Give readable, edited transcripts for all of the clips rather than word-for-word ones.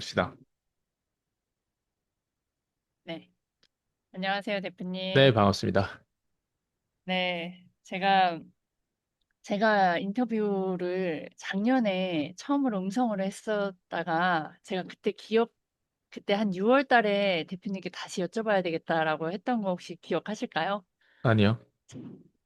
봅시다. 네. 안녕하세요, 네, 대표님. 반갑습니다. 네. 제가 인터뷰를 작년에 처음으로 음성으로 했었다가, 그때 한 6월 달에 대표님께 다시 여쭤봐야 되겠다라고 했던 거 혹시 기억하실까요? 아니요.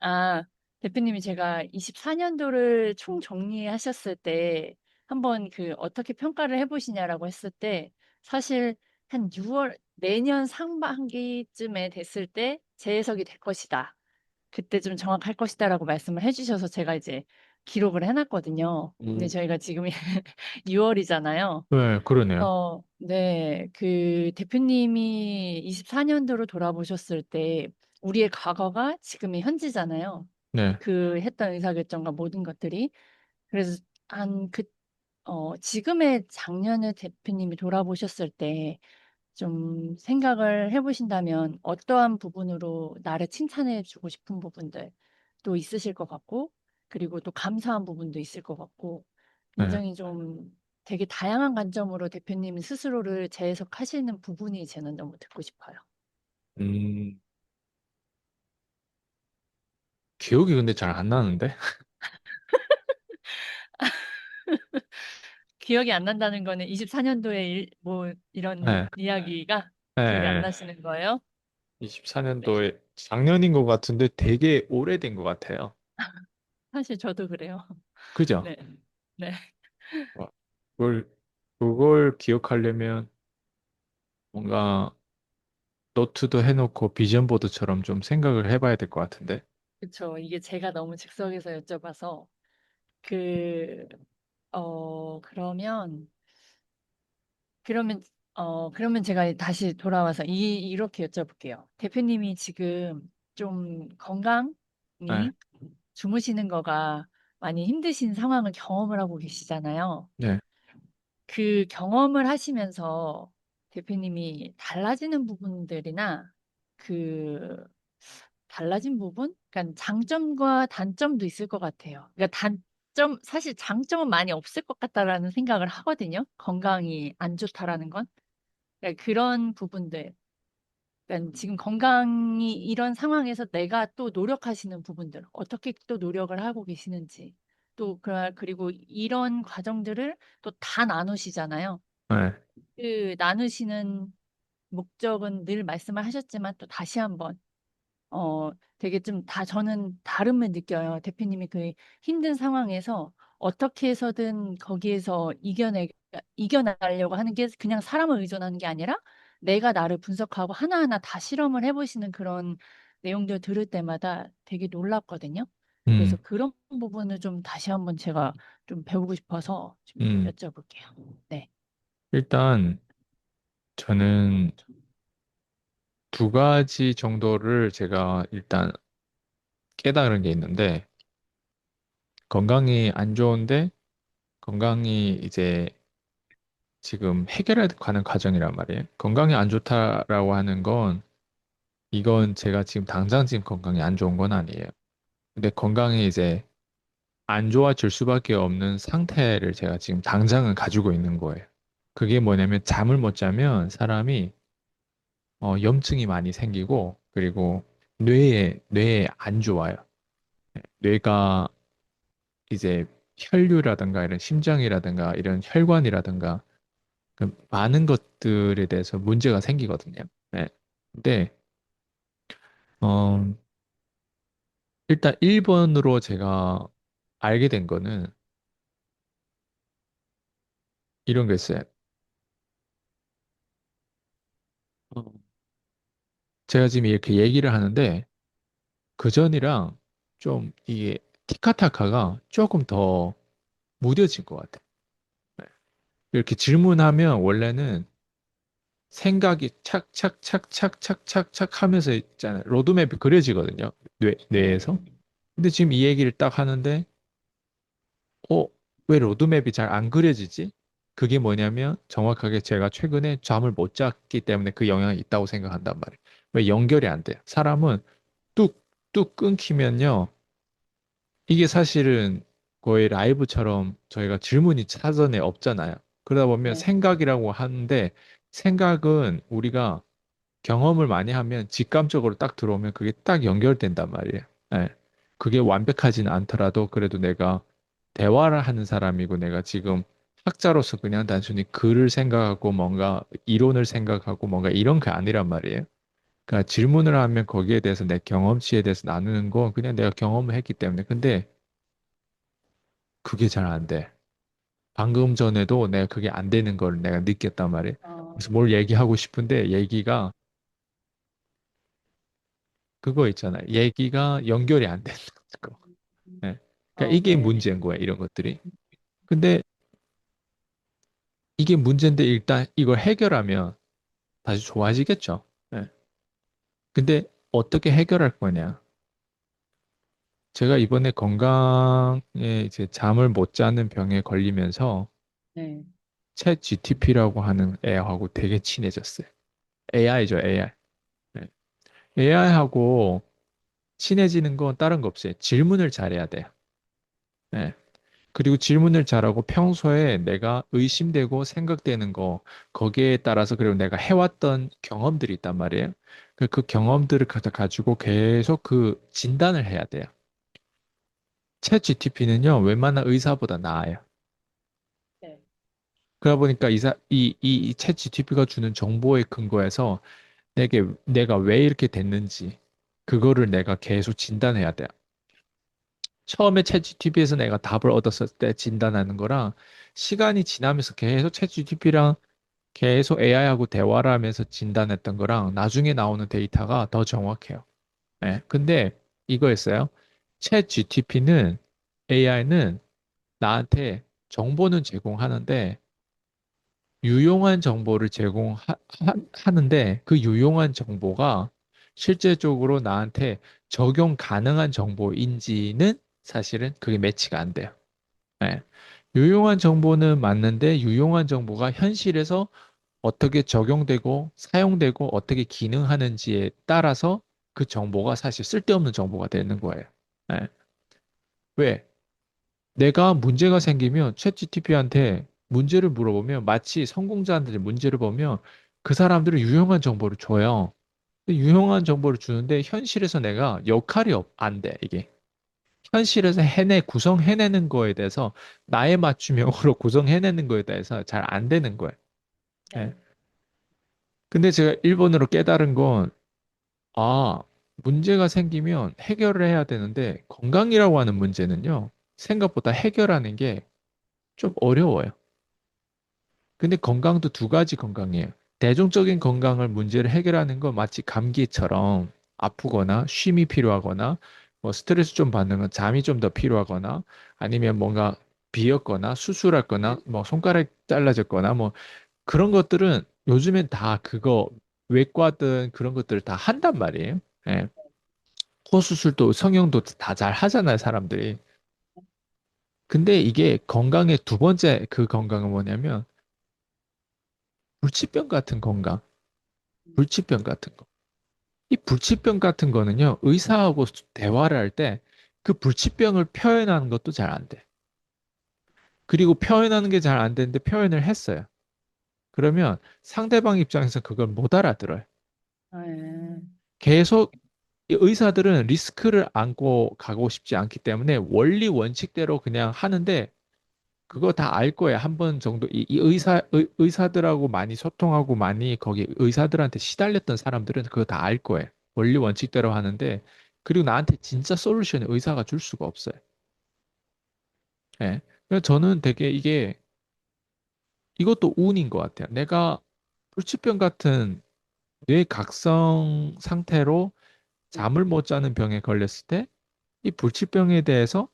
아, 대표님이 제가 24년도를 총 정리하셨을 때, 한번 어떻게 평가를 해보시냐라고 했을 때, 사실 한 6월, 내년 상반기쯤에 됐을 때 재해석이 될 것이다. 그때 좀 정확할 것이다라고 말씀을 해주셔서 제가 이제 기록을 해놨거든요. 근데 음, 저희가 지금이 6월이잖아요. 네, 그러네요. 네. 대표님이 24년도로 돌아보셨을 때 우리의 과거가 지금의 현재잖아요. 네. 했던 의사결정과 모든 것들이. 그래서 지금의 작년을 대표님이 돌아보셨을 때 좀 생각을 해보신다면 어떠한 부분으로 나를 칭찬해 주고 싶은 부분들도 있으실 것 같고, 그리고 또 감사한 부분도 있을 것 같고, 네. 굉장히 좀 되게 다양한 관점으로 대표님 스스로를 재해석하시는 부분이 저는 너무 듣고 싶어요. 음, 기억이 근데 잘 안 나는데? 기억이 안 난다는 거는 24년도에 뭐 이런 네. 이야기가 기억이 안 네. 나시는 거예요? 네. 24년도에 작년인 것 같은데 되게 오래된 것 같아요. 사실 저도 그래요. 그죠? 네. 네. 와, 그걸, 그걸 기억하려면 뭔가 노트도 해놓고 비전 보드처럼 좀 생각을 해봐야 될 것 같은데. 그쵸. 이게 제가 너무 즉석에서 여쭤봐서 그, 그러면, 그러면, 그러면 제가 다시 돌아와서 이렇게 여쭤볼게요. 대표님이 지금 좀 네. 건강이 주무시는 거가 많이 힘드신 상황을 경험을 하고 계시잖아요. 네. 그 경험을 하시면서 대표님이 달라지는 부분들이나 그 달라진 부분? 그러니까 장점과 단점도 있을 것 같아요. 그러니까 사실 장점은 많이 없을 것 같다라는 생각을 하거든요. 건강이 안 좋다라는 건. 그러니까 그런 부분들. 그러니까 지금 건강이 이런 상황에서 내가 또 노력하시는 부분들, 어떻게 또 노력을 하고 계시는지, 그리고 이런 과정들을 또 다 나누시잖아요. 네. 나누시는 목적은 늘 말씀을 하셨지만 또 다시 한번 되게 저는 다름을 느껴요. 대표님이 힘든 상황에서 어떻게 해서든 거기에서 이겨나가려고 하는 게 그냥 사람을 의존하는 게 아니라 내가 나를 분석하고 하나하나 다 실험을 해보시는 그런 내용들 들을 때마다 되게 놀랍거든요. 그래서 음, 그런 부분을 좀 다시 한번 제가 좀 배우고 싶어서 좀 음. 여쭤볼게요. 네. 일단 저는 두 가지 정도를 제가 일단 깨달은 게 있는데, 건강이 안 좋은데 건강이 이제 지금 해결해 가는 과정이란 말이에요. 건강이 안 좋다라고 하는 건 이건 제가 지금 당장 지금 건강이 안 좋은 건 아니에요. 근데 건강이 이제 안 좋아질 수밖에 없는 상태를 제가 지금 당장은 가지고 있는 거예요. 그게 뭐냐면 잠을 못 자면 사람이 염증이 많이 생기고 그리고 뇌에 안 좋아요. 뇌가 이제 혈류라든가 이런 심장이라든가 이런 혈관이라든가 그 많은 것들에 대해서 문제가 생기거든요. 네. 근데 어, 일단 1번으로 제가 알게 된 거는 이런 게 있어요. 어, 제가 지금 이렇게 얘기를 하는데 그전이랑 좀 이게 티카타카가 조금 더 무뎌진 것 같아요. 네. 이렇게 질문하면 원래는 생각이 착착착착착착착 하면서 있잖아요. 로드맵이 그려지거든요. 네. 뇌에서. 근데 지금 이 얘기를 딱 하는데 어, 왜 로드맵이 잘 안 그려지지? 그게 뭐냐면 정확하게 제가 최근에 잠을 못 잤기 때문에 그 영향이 있다고 생각한단 말이에요. 왜 연결이 안 돼요? 사람은 뚝뚝 끊기면요. 이게 사실은 거의 라이브처럼 저희가 질문이 사전에 없잖아요. 그러다 보면 네. 생각이라고 하는데 생각은 우리가 경험을 많이 하면 직감적으로 딱 들어오면 그게 딱 연결된단 말이에요. 예. 그게 완벽하진 않더라도 그래도 내가 대화를 하는 사람이고 내가 지금 학자로서 그냥 단순히 글을 생각하고 뭔가 이론을 생각하고 뭔가 이런 게 아니란 말이에요. 그러니까 질문을 하면 거기에 대해서 내 경험치에 대해서 나누는 건 그냥 내가 경험을 했기 때문에. 근데 그게 잘 안 돼. 방금 전에도 내가 그게 안 되는 걸 내가 느꼈단 말이에요. 어, 그래서 뭘 얘기하고 싶은데 얘기가 그거 있잖아. 얘기가 연결이 안 되는 거. 예. 그러니까 이게 네네네. 문제인 거야, 이런 것들이. 근데 이게 문제인데 일단 이걸 해결하면 다시 좋아지겠죠. 예. 근데 어떻게 해결할 거냐? 제가 이번에 건강에 이제 잠을 못 자는 병에 걸리면서 네. 챗 GTP라고 하는 애하고 되게 친해졌어요. AI죠, AI. AI하고 친해지는 건 다른 거 없어요. 질문을 잘해야 돼요. 예. 그리고 질문을 잘하고 평소에 내가 의심되고 생각되는 거 거기에 따라서 그리고 내가 해왔던 경험들이 있단 말이에요. 그 경험들을 가지고 계속 그 진단을 해야 돼요. 챗 GTP는요, 웬만한 의사보다 나아요. 네. 그러다 보니까 챗 GTP가 주는 정보에 근거해서 내가 왜 이렇게 됐는지 그거를 내가 계속 진단해야 돼요. 처음에 챗GPT에서 내가 답을 얻었을 때 진단하는 거랑 시간이 지나면서 계속 챗GPT랑 계속 AI하고 대화를 하면서 진단했던 거랑 나중에 나오는 데이터가 더 정확해요. 예. 근데 이거였어요. 챗GPT는 AI는 나한테 정보는 제공하는데 유용한 정보를 제공하는데 그 유용한 정보가 실제적으로 나한테 적용 가능한 정보인지는 사실은 그게 매치가 안 돼요. 예. 유용한 정보는 맞는데 유용한 정보가 현실에서 어떻게 적용되고 사용되고 어떻게 기능하는지에 따라서 그 정보가 사실 쓸데없는 정보가 되는 거예요. 예. 왜? 내가 문제가 생기면 챗GPT한테 문제를 물어보면 마치 성공자한테 문제를 보면 그 사람들은 유용한 정보를 줘요. 근데 유용한 정보를 주는데 현실에서 내가 역할이 안 돼, 이게. 현실에서 구성해내는 거에 대해서 나에 맞춤형으로 구성해내는 거에 대해서 잘 안 되는 거예요. 예. 네. 근데 제가 일본으로 깨달은 건, 아, 문제가 생기면 해결을 해야 되는데 건강이라고 하는 문제는요, 생각보다 해결하는 게 좀 어려워요. 근데 건강도 두 가지 건강이에요. 대중적인 건강을 문제를 해결하는 건 마치 감기처럼 아프거나 쉼이 필요하거나 뭐 스트레스 좀 받는 건 잠이 좀 더 필요하거나 아니면 뭔가 비었거나 수술할 거나 뭐 손가락 잘라졌거나 뭐 그런 것들은 요즘엔 다 그거 외과든 그런 것들을 다 한단 말이에요. 예. 코 수술도 성형도 다 잘 하잖아요, 사람들이. 근데 이게 건강의 두 번째 그 건강은 뭐냐면 불치병 같은 건강. 불치병 같은 거. 이 불치병 같은 거는요, 의사하고 대화를 할 때 그 불치병을 표현하는 것도 잘 안 돼. 그리고 표현하는 게 잘 안 되는데 표현을 했어요. 그러면 상대방 입장에서 그걸 못 알아들어요. 네. 계속 이 의사들은 리스크를 안고 가고 싶지 않기 때문에 원리 원칙대로 그냥 하는데 그거 다 알 거예요. 한 번 정도 이 의사들하고 많이 소통하고 많이 거기 의사들한테 시달렸던 사람들은 그거 다 알 거예요. 원리 원칙대로 하는데 그리고 나한테 진짜 솔루션을 의사가 줄 수가 없어요. 예. 그래서 저는 되게 이것도 운인 것 같아요. 내가 불치병 같은 뇌각성 상태로 네. 잠을 못 자는 병에 걸렸을 때 이 불치병에 대해서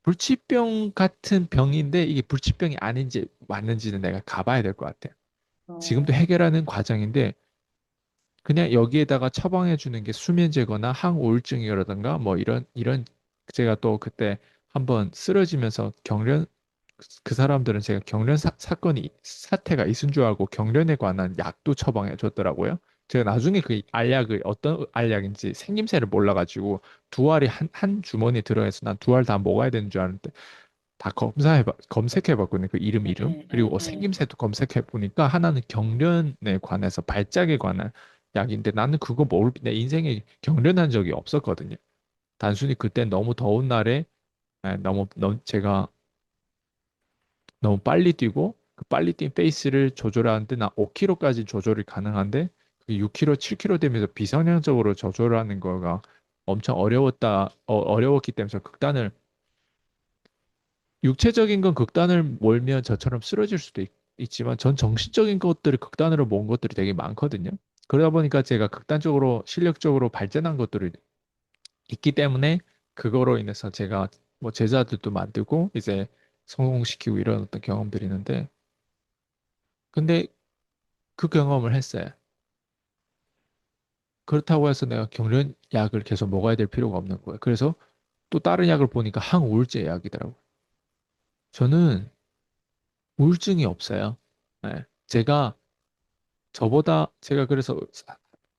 불치병 같은 병인데 이게 불치병이 아닌지 맞는지는 내가 가봐야 될 것 같아요. 지금도 어, 해결하는 과정인데 그냥 여기에다가 처방해 주는 게 수면제거나 항우울증이라든가 뭐 이런 제가 또 그때 한번 쓰러지면서 그 사람들은 제가 경련 사건이 사태가 있은 줄 알고 경련에 관한 약도 처방해 줬더라고요. 제가 나중에 그 알약을 어떤 알약인지 생김새를 몰라가지고 두 알이 한 주머니에 들어있어 난 두 알 다 먹어야 되는 줄 알았는데 다 검색해봤거든요. 그 이름. 예, 예, 그리고 예, 생김새도 검색해보니까 하나는 경련에 관해서 발작에 관한 약인데 나는 그거 내 인생에 경련한 적이 없었거든요. 단순히 그때 너무 더운 날에 제가 너무 빨리 뛰고 그 빨리 뛴 페이스를 조절하는데 나 5km까지 조절이 가능한데 그 6km, 7km 되면서 비성향적으로 조절하는 거가 엄청 어려웠기 때문에 저 극단을 육체적인 건 극단을 몰면 저처럼 쓰러질 수도 있지만 전 정신적인 것들을 극단으로 모은 것들이 되게 많거든요. 그러다 보니까 제가 극단적으로 실력적으로 발전한 것들이 있기 때문에 그거로 인해서 제가 뭐 제자들도 만들고 이제 성공시키고 이런 어떤 경험들이 있는데 근데 그 경험을 했어요. 그렇다고 해서 내가 경련 약을 계속 먹어야 될 필요가 없는 거예요. 그래서 또 다른 약을 보니까 항우울제 약이더라고요. 저는 우울증이 없어요. 네. 제가 그래서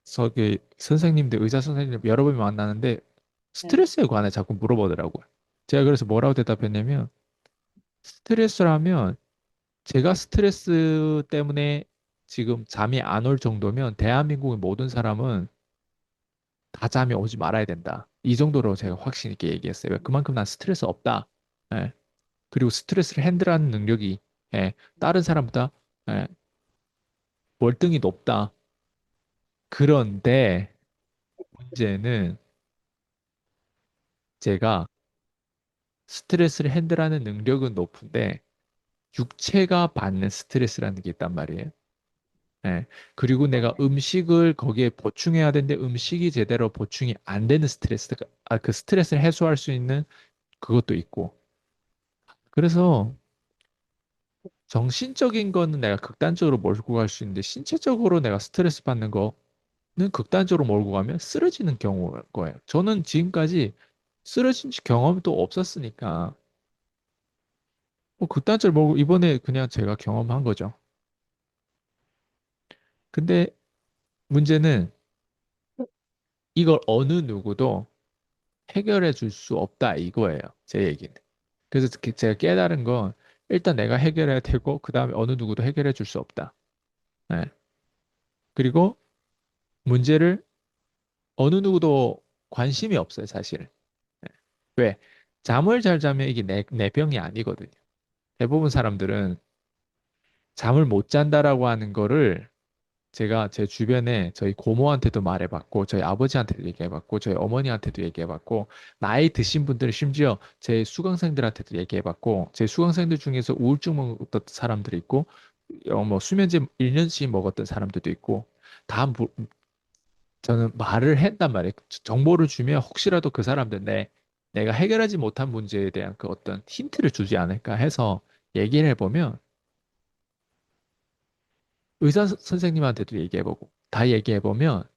저기 선생님들 의사 선생님 여러 번 만나는데 예. 스트레스에 관해 자꾸 물어보더라고요. 제가 그래서 뭐라고 대답했냐면 스트레스라면 제가 스트레스 때문에 지금 잠이 안 올 정도면 대한민국의 모든 사람은 다 잠이 오지 말아야 된다. 이 정도로 제가 확신 있게 얘기했어요. 그만큼 난 스트레스 없다. 예. 그리고 스트레스를 핸들하는 능력이 다른 사람보다 예, 월등히 높다. 그런데 문제는 제가 스트레스를 핸들하는 능력은 높은데 육체가 받는 스트레스라는 게 있단 말이에요. 예. 그리고 내가 음식을 거기에 보충해야 되는데 음식이 제대로 보충이 안 되는 그 스트레스를 해소할 수 있는 그것도 있고. 그래서 정신적인 거는 내가 극단적으로 몰고 갈 수 있는데 신체적으로 내가 스트레스 받는 거는 극단적으로 몰고 가면 쓰러지는 경우일 거예요. 저는 지금까지 쓰러진 경험도 없었으니까 뭐 극단적으로 몰고 이번에 그냥 제가 경험한 거죠. 근데 문제는 이걸 어느 누구도 해결해 줄 수 없다 이거예요. 제 얘기는. 그래서 제가 깨달은 건 일단 내가 해결해야 되고 그 다음에 어느 누구도 해결해 줄 수 없다. 네. 그리고 문제를 어느 누구도 관심이 없어요, 사실. 네. 왜? 잠을 잘 자면 이게 내 병이 아니거든요. 대부분 사람들은 잠을 못 잔다라고 하는 거를 제가 제 주변에 저희 고모한테도 말해봤고, 저희 아버지한테도 얘기해봤고, 저희 어머니한테도 얘기해봤고, 나이 드신 분들은 심지어 제 수강생들한테도 얘기해봤고, 제 수강생들 중에서 우울증 먹었던 사람들이 있고, 뭐 수면제 1년씩 먹었던 사람들도 있고, 다 저는 말을 했단 말이에요. 정보를 주면 혹시라도 그 사람들 내가 해결하지 못한 문제에 대한 그 어떤 힌트를 주지 않을까 해서 얘기를 해보면 의사 선생님한테도 얘기해보고 다 얘기해보면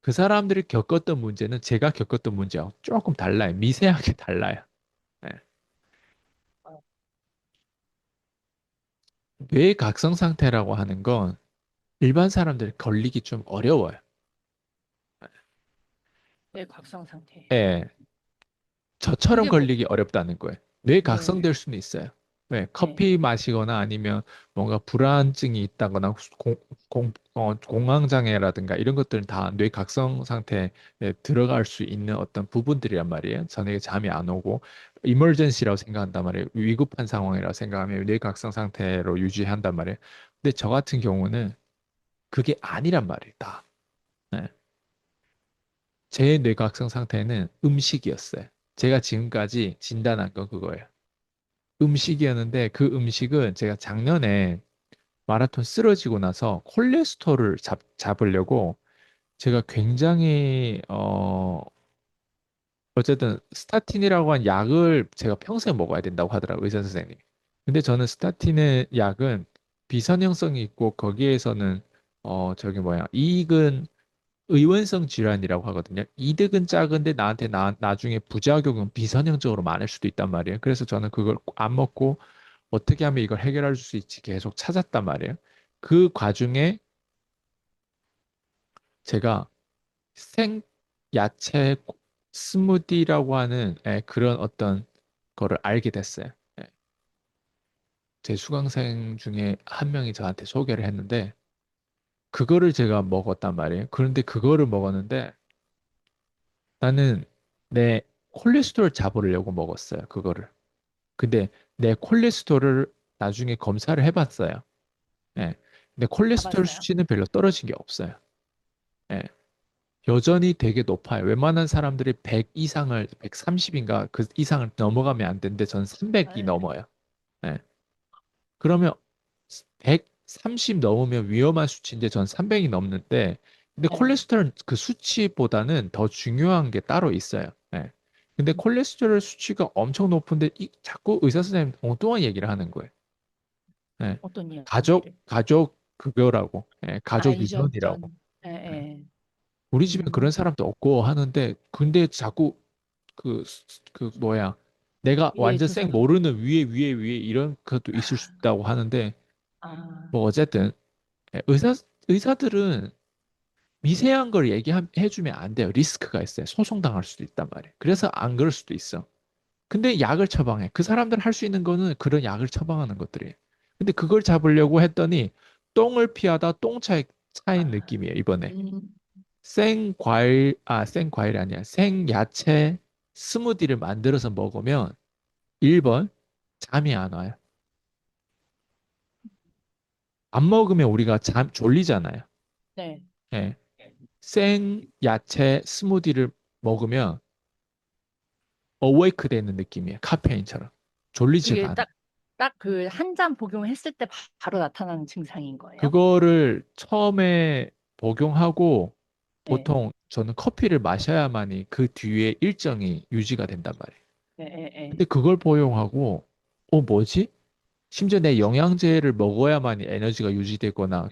그 사람들이 겪었던 문제는 제가 겪었던 문제하고 조금 달라요. 미세하게 달라요. 네. 뇌각성 상태라고 하는 건 일반 사람들이 걸리기 좀 어려워요. 뇌 각성 상태. 예, 저처럼 그게 뭐, 걸리기 어렵다는 거예요. 뇌 네, 각성될 수는 있어요. 왜? 네. 커피 마시거나 아니면 뭔가 불안증이 있다거나 공황장애라든가 이런 것들은 다 뇌 각성 상태에 들어갈 수 있는 어떤 부분들이란 말이에요. 저녁에 잠이 안 오고 이머전시라고 생각한단 말이에요. 위급한 상황이라고 생각하면 뇌 각성 상태로 유지한단 말이에요. 근데 저 같은 경우는 그게 아니란 말이에요. 다. 네. 제 뇌각성 상태는 음식이었어요. 제가 지금까지 진단한 건 그거예요. 음식이었는데 그 음식은 제가 작년에 마라톤 쓰러지고 나서 콜레스테롤을 잡으려고 제가 굉장히 어쨌든 스타틴이라고 한 약을 제가 평생 먹어야 된다고 하더라고요, 의사 선생님이. 근데 저는 스타틴의 약은 비선형성이 있고 거기에서는 저기 뭐야 이익은 의원성 질환이라고 하거든요. 이득은 작은데 나한테 나중에 부작용은 비선형적으로 많을 수도 있단 말이에요. 그래서 저는 그걸 안 먹고 어떻게 하면 이걸 해결할 수 있지 계속 찾았단 말이에요. 그 과중에 제가 생 야채 스무디라고 하는 그런 어떤 거를 알게 됐어요. 예. 제 수강생 중에 한 명이 저한테 소개를 했는데 그거를 제가 먹었단 말이에요. 그런데 그거를 먹었는데 나는 내 콜레스테롤 잡으려고 먹었어요. 그거를. 근데 내 콜레스테롤을 나중에 검사를 해봤어요. 예. 근데 콜레스테롤 가봤어요? 수치는 별로 떨어진 게 없어요. 예. 여전히 되게 높아요. 웬만한 사람들이 100 이상을, 130인가 그 이상을 넘어가면 안 되는데 전 300이 네. 넘어요. 예. 그러면 130 넘으면 위험한 수치인데 전 300이 넘는데 근데 네. 콜레스테롤 그 수치보다는 더 중요한 게 따로 있어요. 예. 근데 콜레스테롤 수치가 엄청 높은데 자꾸 의사 선생님 엉뚱한 얘기를 하는 거예요. 예. 어떤 이야기를? 가족 그거라고. 예. 아, 가족 유전이라고. 유전전. 예, 예. 예. 우리 집에 그런 음, 사람도 없고 하는데 근데 자꾸 그, 그 뭐야 내가 위에 완전 생 조사도. 모르는 위에 이런 것도 있을 수 있다고 하는데 아, 뭐 어쨌든 예, 의사들은 미세한 걸 얘기해주면 안 돼요. 리스크가 있어요. 소송당할 수도 있단 말이에요. 그래서 안 그럴 수도 있어. 근데 약을 처방해. 그 사람들 할 수 있는 거는 그런 약을 처방하는 것들이에요. 근데 그걸 잡으려고 했더니 똥을 피하다 차인 아, 느낌이에요, 이번에. 음, 생과일이 아니야. 생야채 스무디를 만들어서 먹으면 1번 잠이 안 와요. 안 먹으면 우리가 졸리잖아요. 네. 예. 생야채 스무디를 먹으면 어웨이크 되는 느낌이에요. 카페인처럼. 졸리지가 그게 않아요. 딱 그 한 잔 복용했을 때 바로 나타나는 증상인 거예요? 그거를 처음에 복용하고 네. 보통 저는 커피를 마셔야만이 그 뒤에 일정이 유지가 된단 말이에요. 예, 예, 근데 예. 그걸 복용하고 뭐지? 심지어 내 영양제를 먹어야만이 에너지가 유지되거나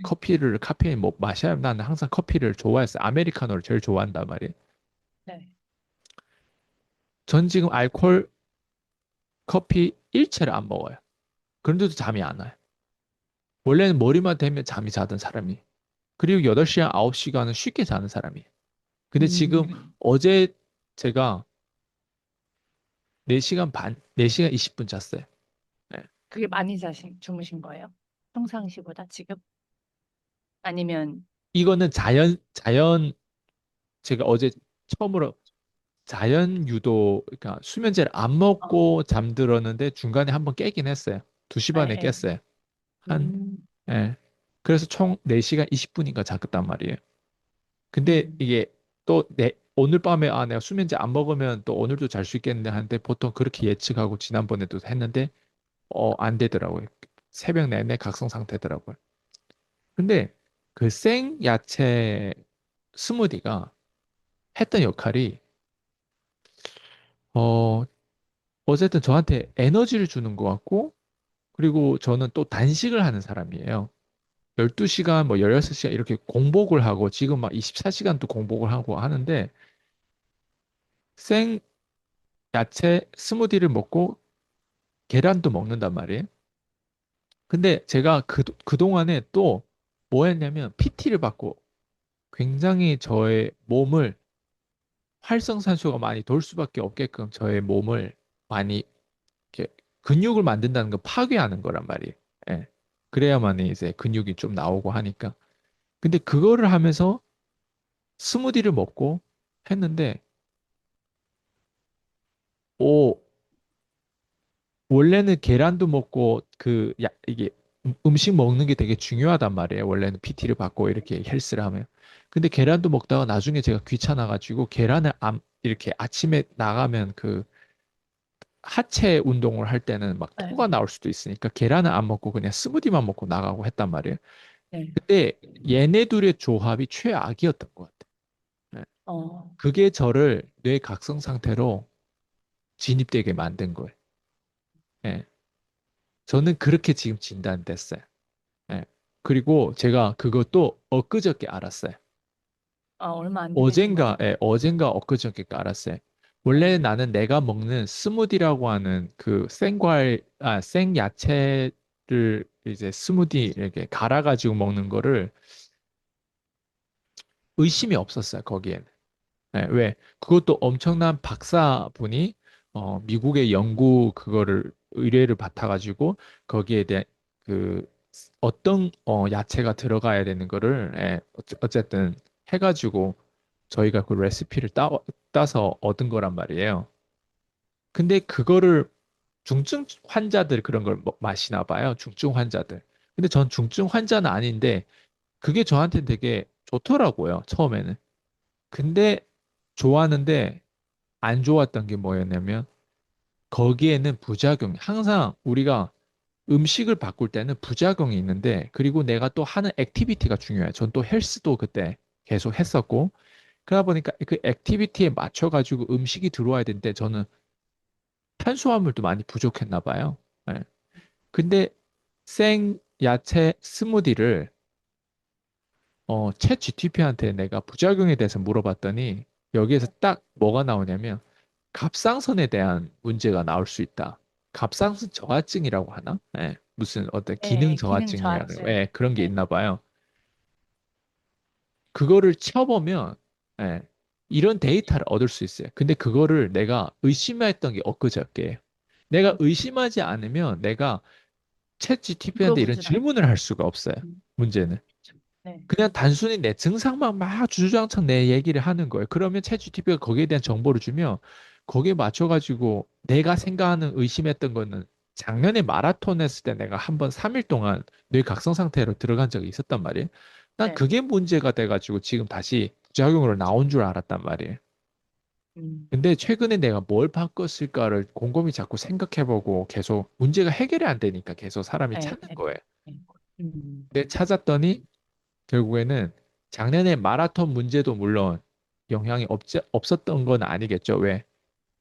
카페인 마셔야 나는 항상 커피를 좋아했어요. 아메리카노를 제일 좋아한단 말이에요. 네. 전 지금 알코올 커피 일체를 안 먹어요. 그런데도 잠이 안 와요. 원래는 머리만 대면 잠이 자던 사람이. 그리고 8시간, 9시간은 쉽게 자는 사람이에요. 근데 지금 어제 제가 4시간 반, 4시간 20분 잤어요. 네. 그게 많이 주무신 거예요? 평상시보다 지금? 아니면, 이거는 제가 어제 처음으로 자연 유도, 그러니까 수면제를 안 어, 먹고 잠들었는데 중간에 한번 깨긴 했어요. 2시 예, 반에 예. 깼어요. 한, 음, 예. 그래서 총 4시간 20분인가 잤단 말이에요. 근데 음, 이게 오늘 밤에 내가 수면제 안 먹으면 또 오늘도 잘 수 있겠네 하는데 보통 그렇게 예측하고 지난번에도 했는데 안 되더라고요. 새벽 내내 각성 상태더라고요. 근데 그 생야채 스무디가 했던 역할이 어 어쨌든 저한테 에너지를 주는 것 같고 그리고 저는 또 단식을 하는 사람이에요. 12시간 뭐 16시간 이렇게 공복을 하고 지금 막 24시간도 공복을 하고 하는데 생 야채 스무디를 먹고 계란도 먹는단 말이에요. 근데 제가 그동안에 또 뭐 했냐면 PT를 받고 굉장히 저의 몸을 활성산소가 많이 돌 수밖에 없게끔 저의 몸을 많이 이렇게 근육을 만든다는 거 파괴하는 거란 말이에요. 예. 그래야만 이제 근육이 좀 나오고 하니까. 근데 그거를 하면서 스무디를 먹고 했는데, 오, 원래는 계란도 먹고 이게 음식 먹는 게 되게 중요하단 말이에요. 원래는 PT를 받고 이렇게 헬스를 하면. 근데 계란도 먹다가 나중에 제가 귀찮아가지고 이렇게 아침에 나가면 그 하체 운동을 할 때는 막 토가 네. 나올 수도 있으니까 계란을 안 먹고 그냥 스무디만 먹고 나가고 했단 말이에요. 네. 근데 얘네 둘의 조합이 최악이었던 것 같아요. 네. 어, 그게 저를 뇌각성 상태로 진입되게 만든 거예요. 예. 저는 그렇게 지금 진단됐어요. 예. 그리고 제가 그것도 엊그저께 알았어요. 얼마 안 되신 거예요? 어젠가 엊그저께 알았어요. 원래 네. 나는 내가 먹는 스무디라고 하는 그 생야채를 이제 스무디 이렇게 갈아가지고 먹는 거를 의심이 없었어요, 거기에는. 왜? 그것도 엄청난 박사분이 미국의 연구 그거를 의뢰를 받아가지고 거기에 대한 그 어떤 야채가 들어가야 되는 거를 어쨌든 해가지고 저희가 그 레시피를 따서 얻은 거란 말이에요. 근데 그거를 중증 환자들 그런 걸 마시나 봐요. 중증 환자들. 근데 전 중증 환자는 아닌데 그게 저한테 되게 좋더라고요. 처음에는. 근데 좋았는데 안 좋았던 게 뭐였냐면 거기에는 부작용이 항상 우리가 음식을 바꿀 때는 부작용이 있는데 그리고 내가 또 하는 액티비티가 중요해요. 전 또 헬스도 그때 계속 했었고 그러다 보니까 그 액티비티에 맞춰가지고 음식이 들어와야 되는데 저는 탄수화물도 많이 부족했나 봐요. 예. 근데 생 야채 스무디를 챗 GTP한테 내가 부작용에 대해서 물어봤더니 여기에서 딱 뭐가 나오냐면 갑상선에 대한 문제가 나올 수 있다. 갑상선 저하증이라고 하나? 예, 무슨 어떤 기능 네, 기능 저하증이라는 저하증. 예, 그런 게 네. 있나 봐요. 그거를 쳐보면 예, 이런 데이터를 얻을 수 있어요. 근데 그거를 내가 의심했던 게 엊그저께예요. 내가 의심하지 않으면 내가 챗 GTP한테 이런 물어보질 질문을 않죠. 할 수가 없어요. 문제는. 그렇죠. 네. 그냥 단순히 내 증상만 막 주주장창 내 얘기를 하는 거예요. 그러면 챗GPT가 거기에 대한 정보를 주면 거기에 맞춰가지고 내가 생각하는 의심했던 거는 작년에 마라톤 했을 때 내가 한번 3일 동안 뇌각성 상태로 들어간 적이 있었단 말이에요. 난 네. 그게 문제가 돼가지고 지금 다시 부작용으로 나온 줄 알았단 말이에요. 음. 근데 최근에 내가 뭘 바꿨을까를 곰곰이 자꾸 생각해보고 계속 문제가 해결이 안 되니까 계속 사람이 네. 찾는 네. 거예요. 네. 음. 근데 찾았더니 결국에는 작년에 마라톤 문제도 물론 영향이 없었던 건 아니겠죠. 왜?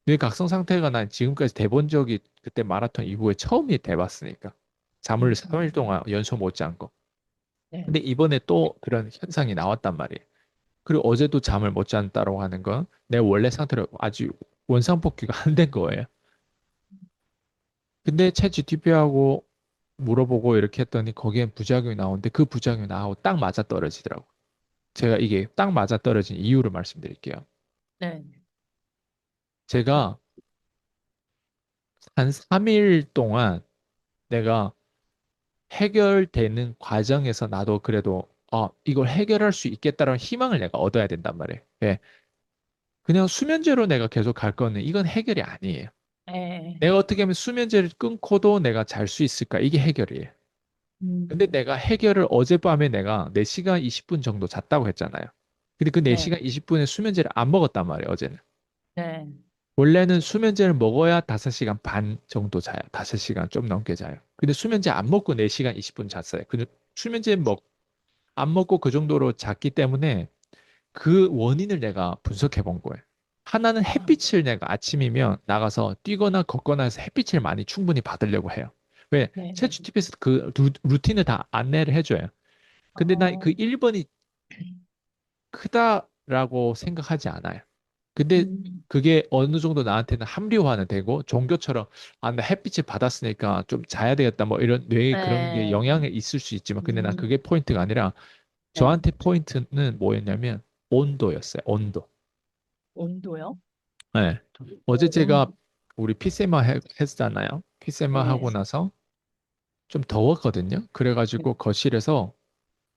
뇌각성 상태가 난 지금까지 돼본 적이 그때 마라톤 이후에 처음이 돼봤으니까. 잠을 음. 3일 동안 연속 못 잔 거. 네. 근데 이번에 또 그런 현상이 나왔단 말이에요. 그리고 어제도 잠을 못 잔다고 하는 건 내 원래 상태로 아주 원상복귀가 안 된 거예요. 근데 챗 GTP하고 물어보고 이렇게 했더니 거기엔 부작용이 나오는데 그 부작용이 나하고 딱 맞아 떨어지더라고. 제가 이게 딱 맞아 떨어진 이유를 말씀드릴게요. 네. 제가 한 3일 동안 내가 해결되는 과정에서 나도 그래도 이걸 해결할 수 있겠다라는 희망을 내가 얻어야 된단 말이에요. 예. 그냥 수면제로 내가 계속 갈 거는 이건 해결이 아니에요. 네. 내가 어떻게 하면 수면제를 끊고도 내가 잘 수 있을까? 이게 해결이에요. 근데 음. 내가 해결을 어젯밤에 내가 4시간 20분 정도 잤다고 했잖아요. 근데 그 네. 4시간 20분에 수면제를 안 먹었단 말이에요, 어제는. 네. 원래는 수면제를 먹어야 5시간 반 정도 자요. 5시간 좀 넘게 자요. 근데 수면제 안 먹고 4시간 20분 잤어요. 근데 수면제 안 먹고 그 정도로 잤기 때문에 그 원인을 내가 분석해 본 거예요. 하나는 아, 햇빛을 내가 아침이면 나가서 뛰거나 걷거나 해서 햇빛을 많이 충분히 받으려고 해요. 왜? 네. 챗GPT에서 그 루틴을 다 안내를 해줘요. 근데 난 그 어. 1번이 크다라고 생각하지 않아요. 근데 음. 그게 어느 정도 나한테는 합리화는 되고 종교처럼 나 햇빛을 받았으니까 좀 자야 되겠다 뭐 이런 뇌에 그런 게 네. 영향이 있을 수 있지만 근데 난 음. 그게 포인트가 아니라 네. 저한테 포인트는 뭐였냐면 온도였어요. 온도. 온도요? 네. 어제 제가 온. 우리 피세마 했잖아요. 피세마 네. 하고 나서 좀 더웠거든요. 그래가지고 거실에서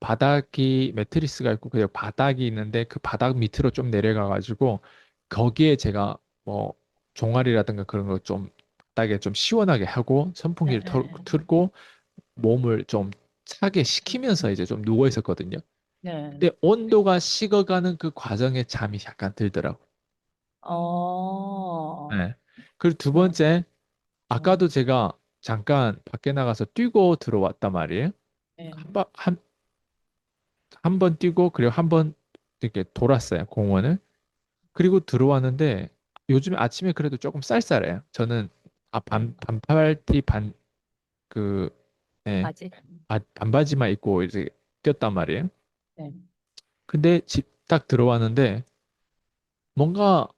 바닥이 매트리스가 있고 그냥 바닥이 있는데 그 바닥 밑으로 좀 내려가가지고 거기에 제가 뭐 종아리라든가 그런 거 좀 바닥에 좀 시원하게 하고 네. 선풍기를 네. 틀고 몸을 좀 차게 식히면서 이제 좀 누워 있었거든요. 네. 근데 온도가 식어가는 그 과정에 잠이 약간 들더라고. 어. 네. 그리고 두 어. 번째, 어. 아까도 제가 잠깐 밖에 나가서 뛰고 들어왔단 말이에요. 네. 한 번 뛰고 그리고 한 번 이렇게 돌았어요, 공원을. 그리고 들어왔는데 요즘 아침에 그래도 조금 쌀쌀해요. 저는 네. 반팔티 그 네, 바지. 반바지만 입고 이제 뛰었단 말이에요. 네. 근데 집 딱 들어왔는데 뭔가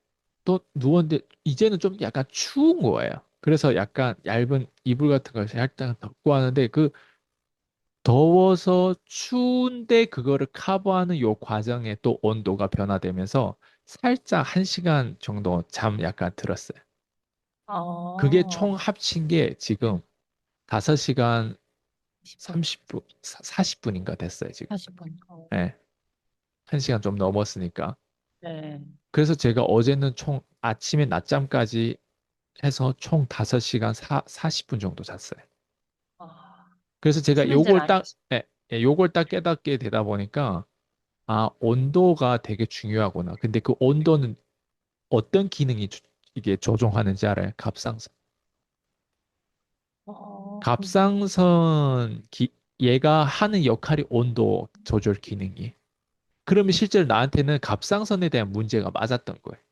또 누웠는데 이제는 좀 약간 추운 거예요. 그래서 약간 얇은 이불 같은 걸 살짝 덮고 하는데 그 더워서 추운데 그거를 커버하는 요 과정에 또 온도가 변화되면서 살짝 1시간 정도 잠 약간 들었어요. 그게 총 어, 합친 게 지금 5시간 10분, 30분, 40분인가 됐어요, 지금. 40분. 네, 1시간 좀 넘었으니까. 네. 그래서 제가 어제는 총 아침에 낮잠까지 해서 총 5시간 40분 정도 잤어요. 아, 그래서 제가 수면제를 안 드시. 요걸 딱 깨닫게 되다 보니까, 아, 온도가 되게 중요하구나. 근데 그 온도는 어떤 기능이 이게 조종하는지 알아요? 갑상선. 그, 갑상선 얘가 하는 역할이 온도 조절 기능이. 그러면 실제로 나한테는 갑상선에 대한 문제가 맞았던 거예요.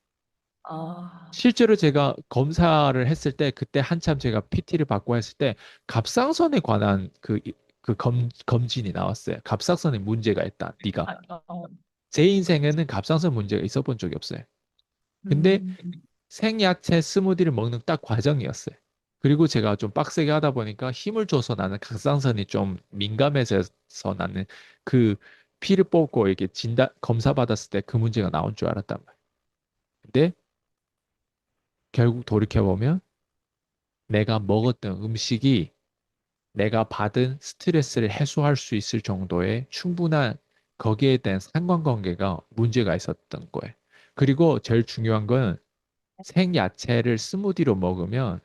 아, 실제로 제가 검사를 했을 때 그때 한참 제가 PT를 받고 했을 때 갑상선에 관한 그 검진이 나왔어요. 갑상선에 문제가 있다. 네가. 아, 제 인생에는 갑상선 문제가 있어 본 적이 없어요. 근데 음, 생야채 스무디를 먹는 딱 과정이었어요. 그리고 제가 좀 빡세게 하다 보니까 힘을 줘서 나는 갑상선이 좀 민감해서 나는 그 피를 뽑고 이렇게 검사 받았을 때 그 문제가 나온 줄 알았단 말이에요. 근데 결국 돌이켜보면 내가 먹었던 음식이 내가 받은 스트레스를 해소할 수 있을 정도의 충분한 거기에 대한 상관관계가 문제가 있었던 거예요. 그리고 제일 중요한 건 생야채를 스무디로 먹으면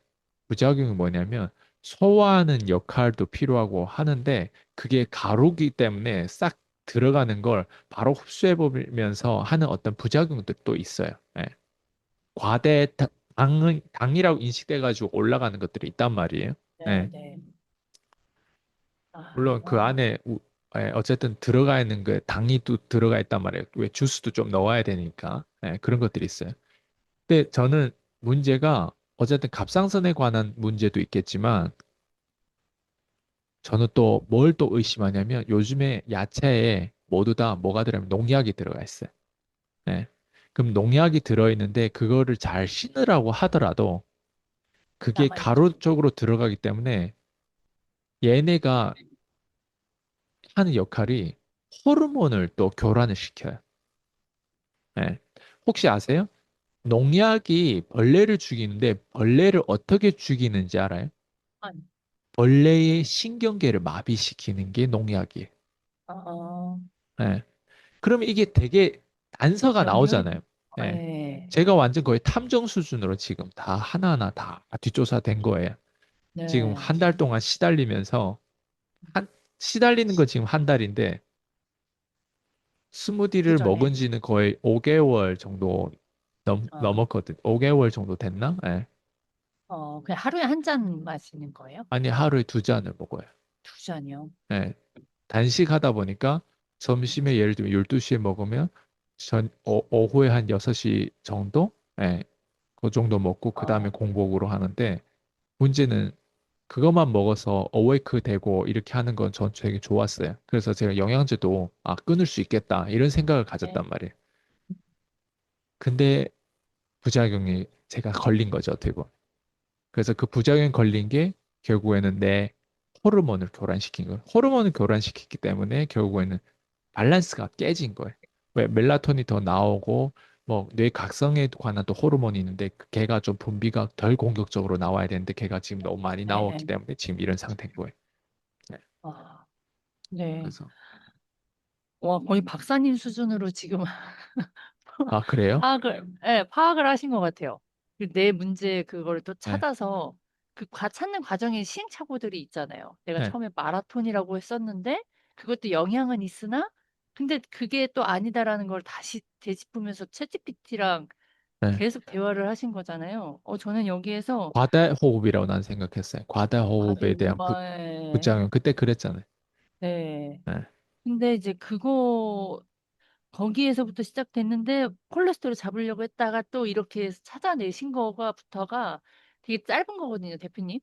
부작용이 뭐냐면 소화하는 역할도 필요하고 하는데 그게 가루기 때문에 싹 들어가는 걸 바로 흡수해 보면서 하는 어떤 부작용들도 있어요. 예. 과대 당이라고 인식돼 가지고 올라가는 것들이 있단 말이에요. 네, 예. 네. 아, 물론 그 안에 어쨌든 들어가 있는 그 당이 또 들어가 있단 말이에요. 왜 주스도 좀 넣어야 되니까. 예, 그런 것들이 있어요. 근데 저는 문제가 어쨌든 갑상선에 관한 문제도 있겠지만 저는 또 뭘 또 의심하냐면 요즘에 야채에 모두 다 뭐가 들어가면 농약이 들어가 있어요. 예. 그럼 농약이 들어있는데 그거를 잘 씻으라고 하더라도 그게 남아있죠. 가루 쪽으로 들어가기 때문에 얘네가 하는 역할이 호르몬을 또 교란을 시켜요. 예. 혹시 아세요? 농약이 벌레를 죽이는데 벌레를 어떻게 죽이는지 알아요? 아니, 벌레의 신경계를 마비시키는 게 농약이에요. 어, 예. 그러면 이게 되게 단서가 명료해. 나오잖아요. 예. 네, 제가 완전 거의 탐정 수준으로 지금 다 하나하나 다 뒷조사된 거예요. 지금 네. 한 달 동안 시달리면서 시달리는 거 지금 한 달인데 그 스무디를 전에, 먹은 지는 거의 5개월 정도 어, 넘었거든. 5개월 정도 됐나? 예. 그냥 하루에 한 잔 마시는 거예요? 아니, 하루에 2잔을 먹어요. 두 잔이요? 예. 단식하다 보니까 점심에 예를 들면 12시에 먹으면 오후에 한 6시 정도? 예. 그 정도 먹고 그 다음에 어, 공복으로 하는데 문제는 그것만 먹어서 어웨이크 되고 이렇게 하는 건 전 되게 좋았어요. 그래서 제가 영양제도 끊을 수 있겠다 이런 생각을 네. 가졌단 말이에요. 근데 부작용이 제가 걸린 거죠, 어떻게 보면. 그래서 그 부작용 걸린 게 결국에는 내 호르몬을 교란시킨 거예요. 호르몬을 교란시켰기 때문에 결국에는 밸런스가 깨진 거예요. 왜 멜라토닌이 더 나오고 뭐 뇌각성에 관한 또 호르몬이 있는데 걔가 좀 분비가 덜 공격적으로 나와야 되는데 걔가 지금 너무 많이 나왔기 네. 때문에 지금 이런 상태인 거예요. 네. 아, 네. 그래서 와, 거의 박사님 수준으로 지금 그래요? 파악을 하신 것 같아요. 내 문제 그걸 또 네. 찾아서 찾는 과정에 시행착오들이 있잖아요. 내가 네. 처음에 마라톤이라고 했었는데 그것도 영향은 있으나 근데 그게 또 아니다라는 걸 다시 되짚으면서 챗GPT랑 네. 계속 대화를 하신 거잖아요. 저는 여기에서 과다 호흡이라고 난 생각했어요. 과다 호흡에 대한 과대호흡, 부작용 그때 그랬잖아요. 네. 네. 근데 이제 거기에서부터 시작됐는데 콜레스테롤 잡으려고 했다가 또 이렇게 찾아내신 거가부터가 되게 짧은 거거든요, 대표님.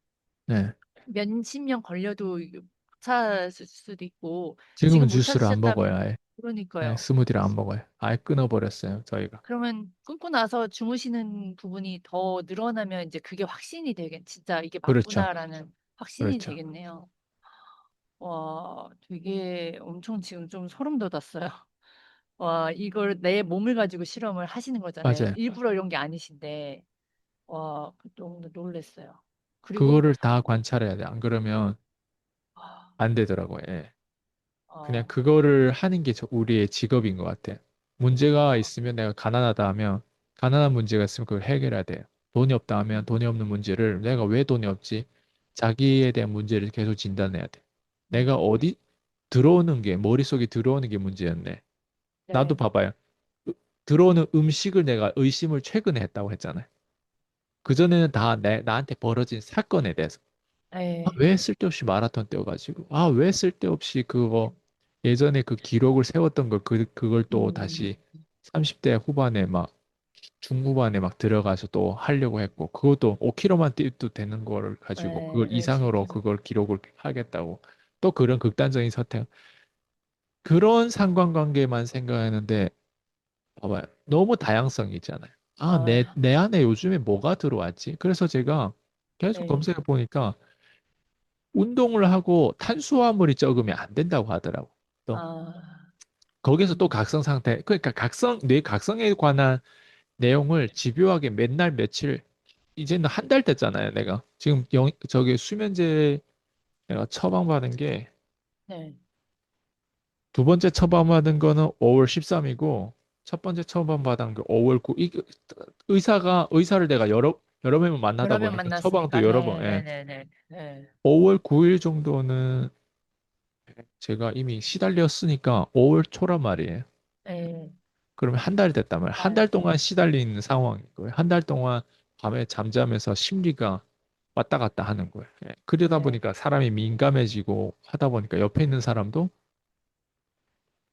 네. 몇십 년 걸려도 이게 못 찾을 수도 있고 지금은 지금 못 주스를 안 먹어요. 찾으셨다면 아예. 네, 그러니까요. 스무디를 안 먹어요. 아예 끊어버렸어요. 저희가. 그러면 끊고 나서 주무시는 부분이 더 늘어나면 이제 그게 확신이 진짜 이게 그렇죠. 맞구나라는 확신이 그렇죠. 되겠네요. 와, 되게 엄청 지금 좀 소름 돋았어요. 와, 이걸 내 몸을 가지고 실험을 하시는 거잖아요. 맞아요. 일부러 이런 게 아니신데. 와, 너무 놀랬어요. 그리고, 그거를 다 관찰해야 돼. 안 그러면 아, 안 되더라고요. 예. 그냥 어, 그거를 하는 게 우리의 직업인 것 같아. 문제가 어, 있으면 내가 가난하다 하면 가난한 문제가 있으면 그걸 해결해야 돼요. 돈이 없다 하면 돈이 없는 문제를 내가 왜 돈이 없지? 자기에 대한 문제를 계속 진단해야 돼. 내가 음, 어디 들어오는 게 머릿속에 들어오는 게 문제였네. 나도 네, 봐봐요. 들어오는 음식을 내가 의심을 최근에 했다고 했잖아요. 그전에는 다 나한테 벌어진 사건에 대해서. 아, 네, 왜 쓸데없이 마라톤 뛰어가지고, 아, 왜 쓸데없이 그거 예전에 그 기록을 세웠던 걸 그걸 또 음, 다시 30대 후반에 막 중후반에 막 들어가서 또 하려고 했고, 그것도 5km만 뛰어도 되는 거를 가지고 그걸 네, 네, 이상으로 그걸 기록을 하겠다고 또 그런 극단적인 선택. 그런 상관관계만 생각하는데 봐봐요. 너무 다양성이 있잖아요. 아, 아, 내 안에 요즘에 뭐가 들어왔지? 그래서 제가 계속 네, 검색해 보니까 운동을 하고 탄수화물이 적으면 안 된다고 하더라고. 또 아, 거기서 또 음, 각성 상태, 그러니까 뇌 각성에 관한 내용을 집요하게 맨날 며칠, 이제는 한 달 됐잖아요, 내가. 지금 저기 수면제 내가 처방받은 게 네, 두 번째 처방받은 거는 5월 13이고 첫 번째 처방받은 게 5월 9. 의사를 내가 여러 명을 만나다 여러 명 보니까 처방도 만났으니까, 여러 번. 네, 예. 네, 네, 네, 네, 5월 9일 정도는 제가 이미 시달렸으니까 5월 초란 말이에요. 네, 그러면 한 달 됐단 말이에요. 한 달 아, 동안 시달리는 상황인 거예요. 한 달 동안 밤에 잠자면서 심리가 왔다 갔다 하는 거예요. 예. 그러다 네, 보니까 사람이 민감해지고 하다 보니까 옆에 있는 사람도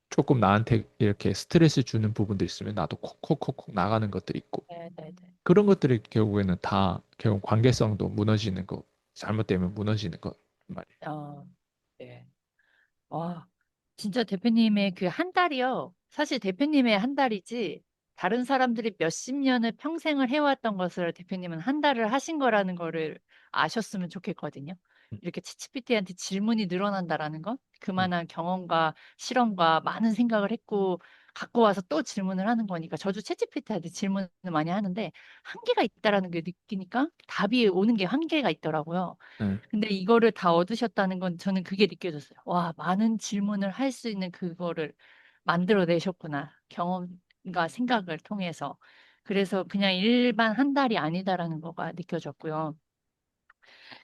조금 나한테 이렇게 스트레스 주는 부분도 있으면 나도 콕콕콕콕 나가는 것들이 있고 네, 네, 네. 그런 것들이 결국에는 다 결국 관계성도 무너지는 거 잘못되면 무너지는 거 말이에요. 어, 네. 와, 진짜 대표님의 그 한 달이요. 사실 대표님의 한 달이지, 다른 사람들이 몇십 년을 평생을 해왔던 것을 대표님은 한 달을 하신 거라는 거를 아셨으면 좋겠거든요. 음, 이렇게 챗GPT한테 질문이 늘어난다라는 건 음, 그만한 경험과 실험과 많은 생각을 했고 갖고 와서 또 질문을 하는 거니까 저도 챗GPT한테 질문을 많이 하는데 한계가 있다라는 게 느끼니까 답이 오는 게 한계가 있더라고요. 네. 근데 이거를 다 얻으셨다는 건 저는 그게 느껴졌어요. 와, 많은 질문을 할 수 있는 그거를 만들어내셨구나. 경험과 생각을 통해서. 그래서 그냥 일반 한 달이 아니다라는 거가 느껴졌고요.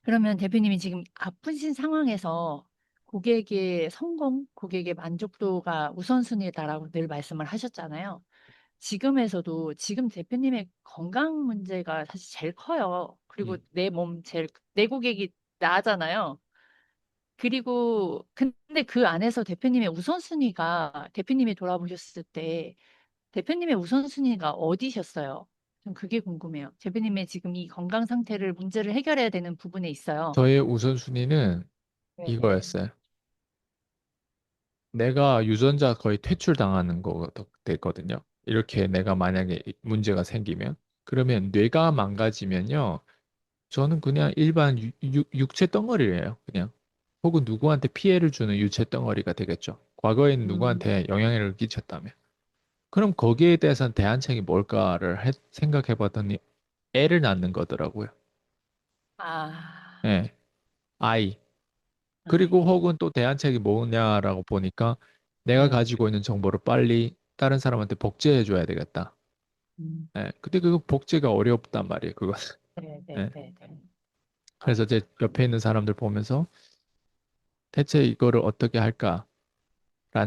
그러면 대표님이 지금 아프신 상황에서 고객의 성공, 고객의 만족도가 우선순위다라고 늘 말씀을 하셨잖아요. 지금에서도 지금 대표님의 건강 문제가 사실 제일 커요. 그리고 음. 내 고객이 나잖아요. 그리고 근데 그 안에서 대표님의 우선순위가 대표님이 돌아보셨을 때 대표님의 우선순위가 어디셨어요? 좀 그게 궁금해요. 대표님의 지금 이 건강 상태를 문제를 해결해야 되는 부분에 있어요. 저의 우선순위는 네, 네. 이거였어요. 내가 유전자 거의 퇴출당하는 거 됐거든요. 이렇게 내가 만약에 문제가 생기면 그러면 뇌가 망가지면요. 저는 그냥 일반 육체 덩어리예요. 그냥 혹은 누구한테 피해를 주는 유체 덩어리가 되겠죠. 과거에는 음, 누구한테 영향을 끼쳤다면. 그럼 거기에 대해서는 대안책이 뭘까를 생각해 봤더니 애를 낳는 거더라고요. 아, 예, 아이. 그리고 아이, 혹은 또 대안책이 뭐냐라고 보니까 내가 네, 가지고 있는 정보를 빨리 다른 사람한테 복제해 줘야 되겠다. 음, 예, 근데 그 복제가 어렵단 말이에요, 그거. 네, 네, 예. 네, 네. 그래서 제 옆에 있는 사람들 보면서 대체 이거를 어떻게 할까라는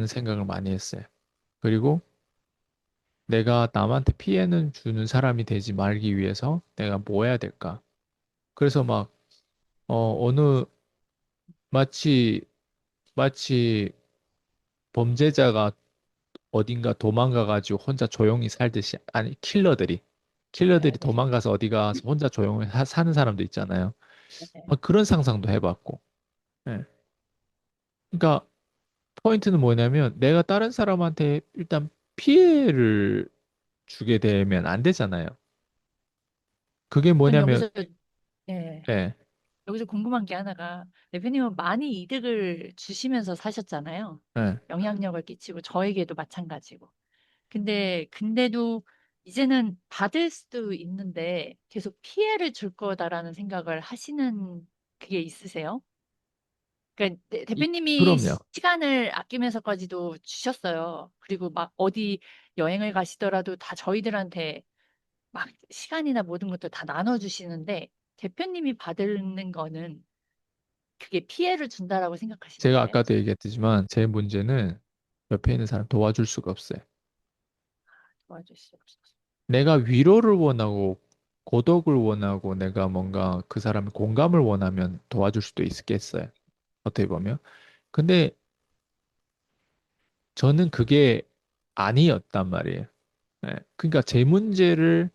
생각을 많이 했어요. 그리고 내가 남한테 피해는 주는 사람이 되지 말기 위해서 내가 뭐 해야 될까? 그래서 막 어느 마치 마치 범죄자가 어딘가 도망가 가지고 혼자 조용히 살듯이 아니 네, 킬러들이 네, 도망가서 어디 가서 혼자 조용히 사는 사람도 있잖아요. 네. 막 그런 상상도 해봤고. 예. 그러니까 포인트는 뭐냐면 내가 다른 사람한테 일단 피해를 주게 되면 안 되잖아요. 그게 전 뭐냐면 여기서 네. 예, 여기서 궁금한 게 하나가 대표님은 많이 이득을 주시면서 사셨잖아요. 예. 영향력을 끼치고 저에게도 마찬가지고. 근데도 이제는 받을 수도 있는데 계속 피해를 줄 거다라는 생각을 하시는 그게 있으세요? 그러니까 대표님이 그럼요. 시간을 아끼면서까지도 주셨어요. 그리고 막 어디 여행을 가시더라도 다 저희들한테 막 시간이나 모든 것들 다 나눠주시는데 대표님이 받는 거는 그게 피해를 준다라고 생각하시는 제가 거예요? 아까도 얘기했지만 제 문제는 옆에 있는 사람 도와줄 수가 없어요. 도와주시죠. 내가 위로를 원하고 고독을 원하고 내가 뭔가 그 사람의 공감을 원하면 도와줄 수도 있겠어요. 어떻게 보면. 근데 저는 그게 아니었단 말이에요. 예. 그러니까 제 문제를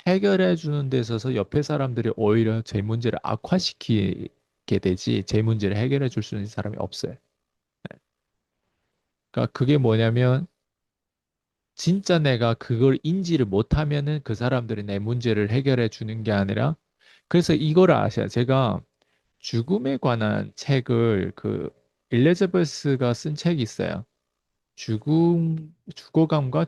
해결해 주는 데 있어서 옆에 사람들이 오히려 제 문제를 악화시키게 되지 제 문제를 해결해 줄 수 있는 사람이 없어요. 그러니까 그게 뭐냐면 진짜 내가 그걸 인지를 못하면은 그 사람들이 내 문제를 해결해 주는 게 아니라 그래서 이거를 아셔야 제가 죽음에 관한 책을 그 일리자베스가 쓴 책이 있어요. 죽어감과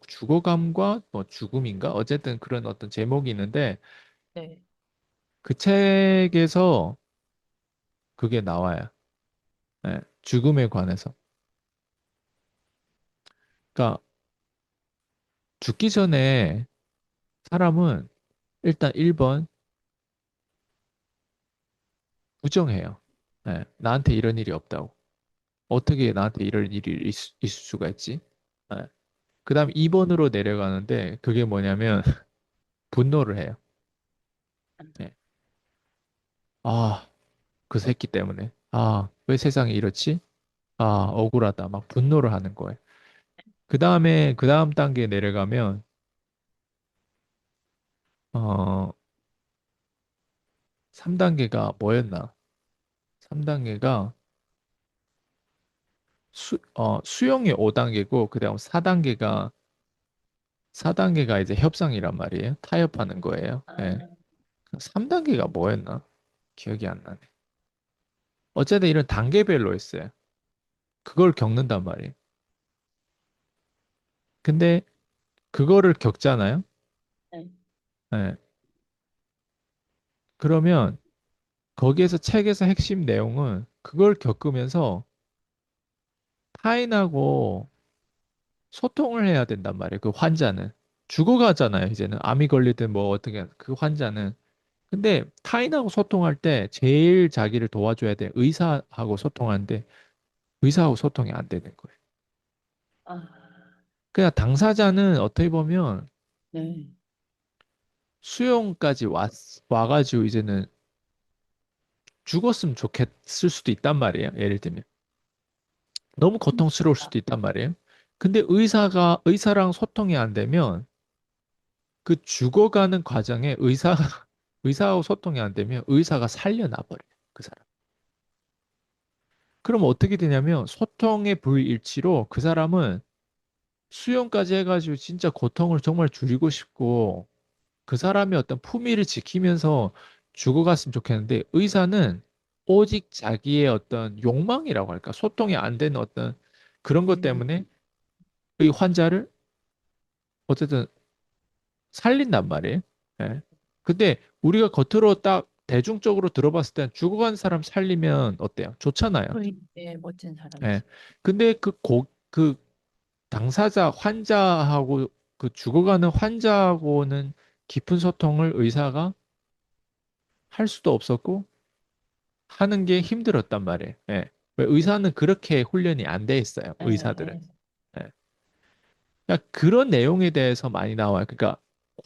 죽어감과 뭐 죽음인가? 어쨌든 그런 어떤 제목이 있는데 네. 그 책에서 그게 나와요. 예, 죽음에 관해서. 그러니까 죽기 전에 사람은 일단 1번 부정해요. 예, 나한테 이런 일이 없다고. 어떻게 나한테 이런 일이 있을 수가 있지? 예. 그 다음 2번으로 내려가는데 그게 뭐냐면 분노를 해요. 예. 아, 그 새끼 때문에. 아, 왜 세상이 이렇지? 아, 억울하다. 막 분노를 하는 거예요. 그 다음에 그 다음 단계에 내려가면 어, 3단계가 뭐였나? 3단계가 수용이 5단계고 그다음 4단계가 이제 협상이란 말이에요. 타협하는 거예요. 예. 아, 3단계가 뭐였나? 기억이 안 나네. 어쨌든 이런 단계별로 있어요. 그걸 겪는단 말이에요. 근데 그거를 겪잖아요. 네. 예. 그러면 거기에서 책에서 핵심 내용은 그걸 겪으면서 타인하고 소통을 해야 된단 말이에요. 그 환자는. 죽어가잖아요. 이제는 암이 걸리든 뭐 어떻게 그 환자는. 근데 타인하고 소통할 때 제일 자기를 도와줘야 돼. 의사하고 소통하는데 의사하고 소통이 안 되는 거예요. 아, 그냥 당사자는 어떻게 보면 네. 수용까지 와가지고 이제는 죽었으면 좋겠을 수도 있단 말이에요. 예를 들면. 너무 고통스러울 수도 있단 말이에요. 근데 의사랑 소통이 안 되면 그 죽어가는 과정에 의사하고 소통이 안 되면 의사가 살려놔 버려요. 그 사람. 그럼 어떻게 되냐면 소통의 불일치로 그 사람은 수용까지 해가지고 진짜 고통을 정말 줄이고 싶고 그 사람의 어떤 품위를 지키면서 죽어갔으면 좋겠는데 의사는 오직 자기의 어떤 욕망이라고 할까? 소통이 안 되는 어떤 그런 것 음, 때문에 이 환자를 어쨌든 살린단 말이에요. 예. 근데 우리가 겉으로 딱 대중적으로 들어봤을 땐 죽어간 사람 살리면 어때요? 좋잖아요. 네, 멋진 예. 사람이죠. 근데 그 당사자 환자하고 그 죽어가는 환자하고는 깊은 소통을 의사가 할 수도 없었고 하는 게 힘들었단 말이에요. 예. 왜 의사는 그렇게 훈련이 안 돼 있어요. 네, 의사들은. 네. 예. 그러니까 그런 내용에 대해서 많이 나와요. 그러니까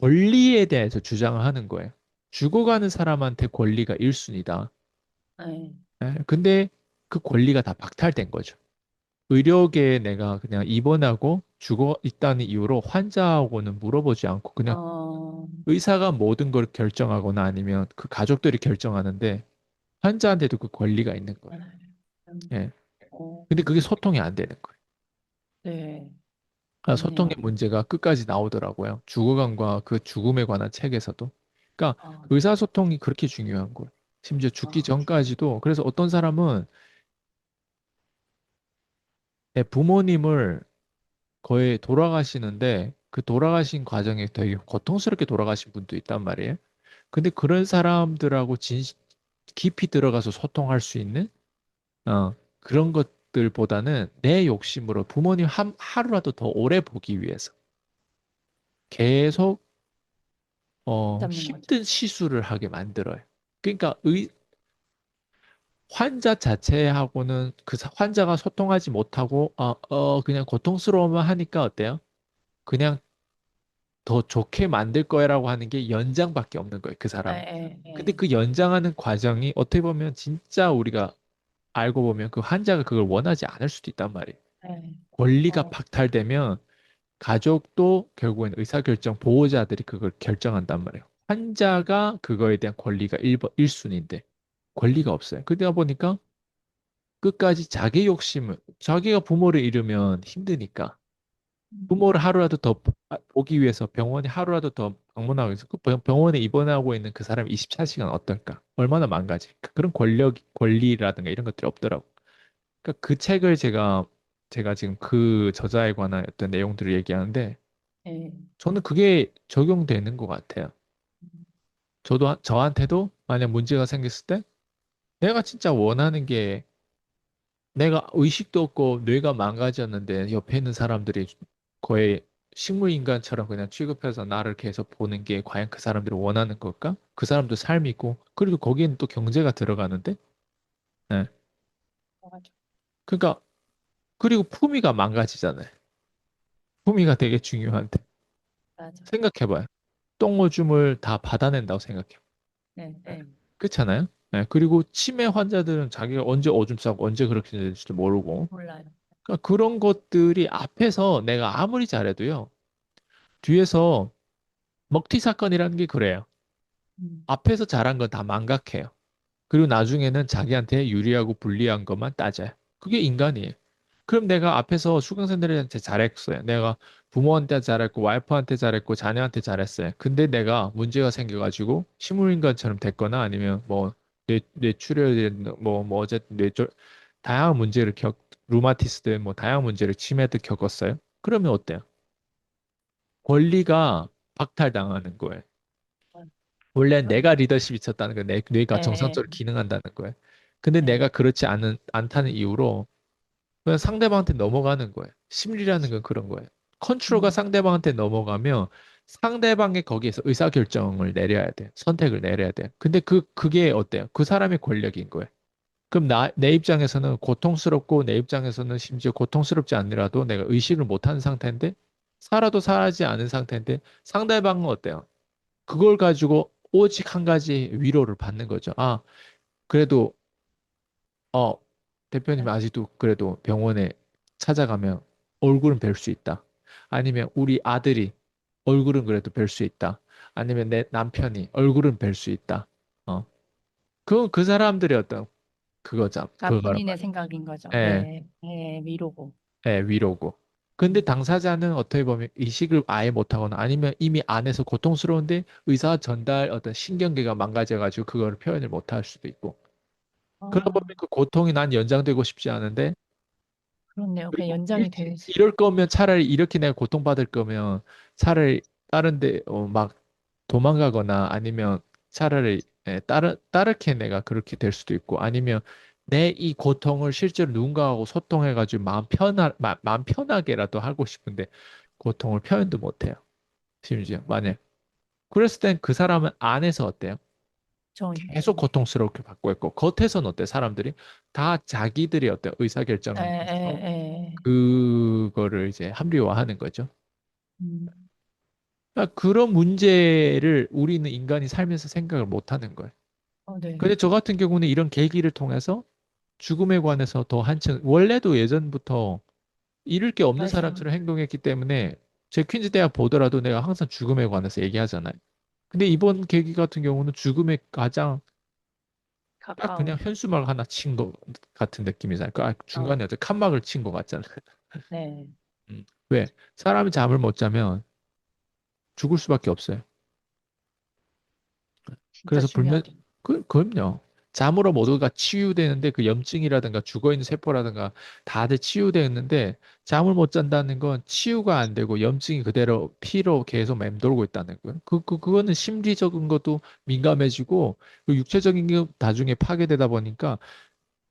권리에 대해서 주장을 하는 거예요. 죽어가는 사람한테 권리가 1순위다. 네. 근데 그 권리가 다 박탈된 거죠. 의료계에 내가 그냥 입원하고 죽어 있다는 이유로 환자하고는 물어보지 않고 그냥 어, 의사가 모든 걸 결정하거나 아니면 그 가족들이 결정하는데 환자한테도 그 권리가 있는 네. 거예요. 음, 예. 어, 근데 그게 소통이 안 되는 거예요. 네, 소통의 그렇네요. 문제가 끝까지 나오더라고요. 죽어감과 그 죽음에 관한 책에서도. 그러니까 아, 의사소통이 그렇게 중요한 거예요. 심지어 죽기 아, 전까지도. 그래서 어떤 사람은 내 부모님을 거의 돌아가시는데 그 돌아가신 과정에 되게 고통스럽게 돌아가신 분도 있단 말이에요. 근데 그런 사람들하고 깊이 들어가서 소통할 수 있는 그런 것들보다는 내 욕심으로 부모님 하루라도 더 오래 보기 위해서 계속 잡는 거죠. 힘든 시술을 하게 만들어요. 그러니까 환자 자체하고는 환자가 소통하지 못하고 그냥 고통스러워만 하니까 어때요? 그냥 더 좋게 만들 거야라고 하는 게 연장밖에 없는 거예요, 그 예, 사람은. 예, 근데 예, 그 연장하는 과정이 어떻게 보면 진짜 우리가 알고 보면 그 환자가 그걸 원하지 않을 수도 있단 말이에요. 예. 권리가 어, 박탈되면 가족도 결국엔 의사결정 보호자들이 그걸 결정한단 말이에요. 네. 환자가 그거에 대한 권리가 1순위인데 권리가 없어요. 그러다 보니까 끝까지 자기 욕심을, 자기가 부모를 잃으면 힘드니까 부모를 음, 하루라도 더 보기 위해서 병원에 하루라도 더 방문하고 있어. 그 병원에 입원하고 있는 그 사람이 24시간 어떨까? 얼마나 망가질까? 그런 권리라든가 이런 것들이 없더라고. 그러니까 그 책을 제가 지금 그 저자에 관한 어떤 내용들을 얘기하는데 예. 저는 그게 적용되는 것 같아요. 저한테도 만약 문제가 생겼을 때 내가 진짜 원하는 게 내가 의식도 없고 뇌가 망가졌는데 옆에 있는 사람들이 거의 식물인간처럼 그냥 취급해서 나를 계속 보는 게 과연 그 사람들이 원하는 걸까? 그 사람도 삶이 있고 그리고 거기에는 또 경제가 들어가는데 네. 맞아. 그러니까 그리고 품위가 망가지잖아요. 품위가 되게 중요한데 맞아. 생각해봐요. 똥오줌을 다 받아낸다고 생각해요. 네, 네. 네. 그렇잖아요. 네. 그리고 치매 환자들은 자기가 언제 오줌 싸고 언제 그렇게 될지도 모르고 몰라요. 그러니까 그런 것들이 앞에서 내가 아무리 잘해도요. 뒤에서 먹튀 사건이라는 게 그래요. 음. 앞에서 잘한 건 다 망각해요. 그리고 나중에는 자기한테 유리하고 불리한 것만 따져요. 그게 인간이에요. 그럼 내가 앞에서 수강생들한테 잘했어요. 내가 부모한테 잘했고, 와이프한테 잘했고, 자녀한테 잘했어요. 근데 내가 문제가 생겨가지고 식물인간처럼 됐거나 아니면 뭐 뇌출혈, 어쨌든 다양한 문제를 루마티스드, 뭐 다양한 문제를 치매도 겪었어요. 그러면 어때요? 권리가 박탈당하는 거예요. 원래 내가 그럼요. 리더십이 있었다는 거, 뇌가 예, 예. 정상적으로 기능한다는 거예요. 근데 예. 내가 그렇지 않다는 이유로 그냥 상대방한테 넘어가는 거예요. 심리라는 건 그런 거예요. 컨트롤가 음. 상대방한테 넘어가면 상대방이 거기에서 의사결정을 내려야 돼. 선택을 내려야 돼. 근데 그게 어때요? 그 사람의 권력인 거예요. 그럼 내 입장에서는 고통스럽고 내 입장에서는 심지어 고통스럽지 않더라도 내가 의식을 못하는 상태인데 살아도 살아지 않은 상태인데 상대방은 어때요? 그걸 가지고 오직 한 가지 위로를 받는 거죠. 아, 그래도, 어, 대표님 아직도 그래도 병원에 찾아가면 얼굴은 뵐 수 있다. 아니면 우리 아들이 얼굴은 그래도 뵐 수 있다. 아니면 내 남편이 얼굴은 뵐 수 있다. 어, 그 사람들의 어떤 그거죠. 그러니까 그거란 본인의 말이에요. 생각인 거죠. 예, 예, 예, 위로고. 예, 위로고. 근데 음. 당사자는 어떻게 보면 의식을 아예 못하거나 아니면 이미 안에서 고통스러운데 의사 전달 어떤 신경계가 망가져가지고 그거를 표현을 못할 수도 있고. 그러다 보면 아, 그 고통이 난 연장되고 싶지 않은데 그렇네요. 그냥 그리고 연장이 될 수. 이럴 거면 차라리 이렇게 내가 고통받을 거면 차라리 다른 데 막 도망가거나 아니면 차라리 다르게 내가 그렇게 될 수도 있고 아니면 내 이 고통을 실제로 누군가하고 소통해가지고 마음 편하게라도 하고 싶은데 고통을 표현도 못해요. 심지어 만약 그랬을 땐 그 사람은 안에서 어때요? 계속 좀, 고통스럽게 받고 있고 겉에서는 어때 사람들이 다 자기들이 어때 예, 의사결정에서 예, 예. 그거를 이제 합리화하는 거죠. 음. 그러니까 그런 문제를 우리는 인간이 살면서 생각을 못 하는 거예요. 네. 근데 저 같은 경우는 이런 계기를 통해서 죽음에 관해서 더 한층 원래도 예전부터 잃을 게 없는 맞아. 사람처럼 행동했기 때문에 제 퀸즈 대학 보더라도 내가 항상 죽음에 관해서 얘기하잖아요. 근데 이번 계기 같은 경우는 죽음에 가장 딱 그냥 가까운. 현수막 하나 친 거 같은 느낌이잖아요. 어, 중간에 어떤 칸막을 친 것 같잖아요. 네. 왜? 사람이 잠을 못 자면 죽을 수밖에 없어요. 진짜 그래서 중요하죠. 그럼요. 잠으로 모두가 치유되는데 그 염증이라든가 죽어있는 세포라든가 다들 치유되었는데 잠을 못 잔다는 건 치유가 안 되고 염증이 그대로 피로 계속 맴돌고 있다는 거예요. 그거는 심리적인 것도 민감해지고 그 육체적인 게 나중에 파괴되다 보니까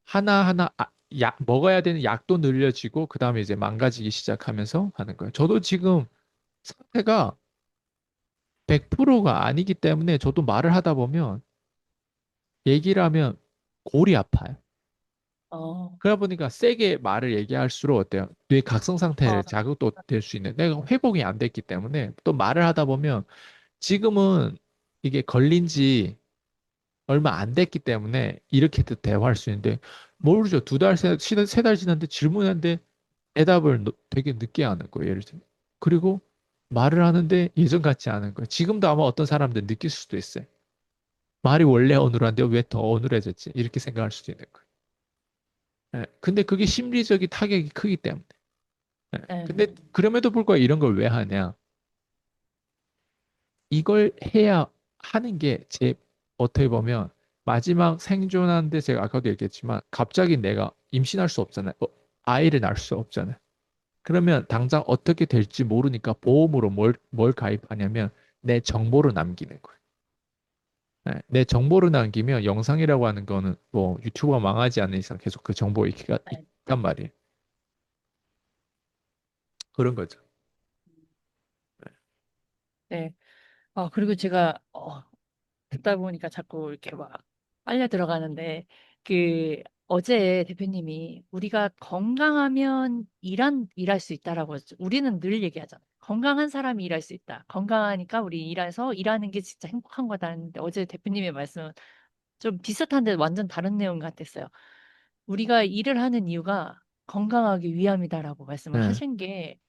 하나하나 먹어야 되는 약도 늘려지고 그다음에 이제 망가지기 시작하면서 하는 거예요. 저도 지금 상태가 100%가 아니기 때문에 저도 말을 하다 보면 얘기를 하면 골이 아파요. 어, 그러다 보니까 세게 말을 얘기할수록 어때요? 뇌 각성 상태를 어, 자극도 될 수 있는 내가 회복이 안 됐기 때문에 또 말을 하다 보면 지금은 이게 걸린 지 얼마 안 됐기 때문에 이렇게도 대화할 수 있는데 모르죠. 두 달, 세 달 지났는데 질문하는데 대답을 되게 늦게 하는 거예요. 예를 들면. 그리고 말을 하는데 예전 같지 않은 거예요. 지금도 아마 어떤 사람들 느낄 수도 있어요. 말이 원래 어눌한데 왜 더 어눌해졌지? 이렇게 생각할 수도 있는 거예요. 예, 근데 그게 심리적인 타격이 크기 때문에. 예, 근데 네. 그럼에도 불구하고 이런 걸 왜 하냐? 이걸 해야 하는 게 제 어떻게 보면 마지막 생존하는데 제가 아까도 얘기했지만 갑자기 내가 임신할 수 없잖아요. 아이를 낳을 수 없잖아요. 그러면 당장 어떻게 될지 모르니까 보험으로 뭘 가입하냐면 내 정보를 남기는 거예요. 네, 내 정보를 남기면 영상이라고 하는 거는 뭐 유튜브가 망하지 않는 이상 계속 그 정보가 네. 있단 말이에요. 그런 거죠. 네. 그리고 제가 듣다 보니까 자꾸 이렇게 막 빨려 들어가는데 그 어제 대표님이 우리가 건강하면 일할 수 있다라고 했죠. 우리는 늘 얘기하잖아요. 건강한 사람이 일할 수 있다. 건강하니까 우리 일해서 일하는 게 진짜 행복한 거다 했는데 어제 대표님의 말씀은 좀 비슷한데 완전 다른 내용 같았어요. 우리가 일을 하는 이유가 건강하기 위함이다라고 말씀을 네. 하신 게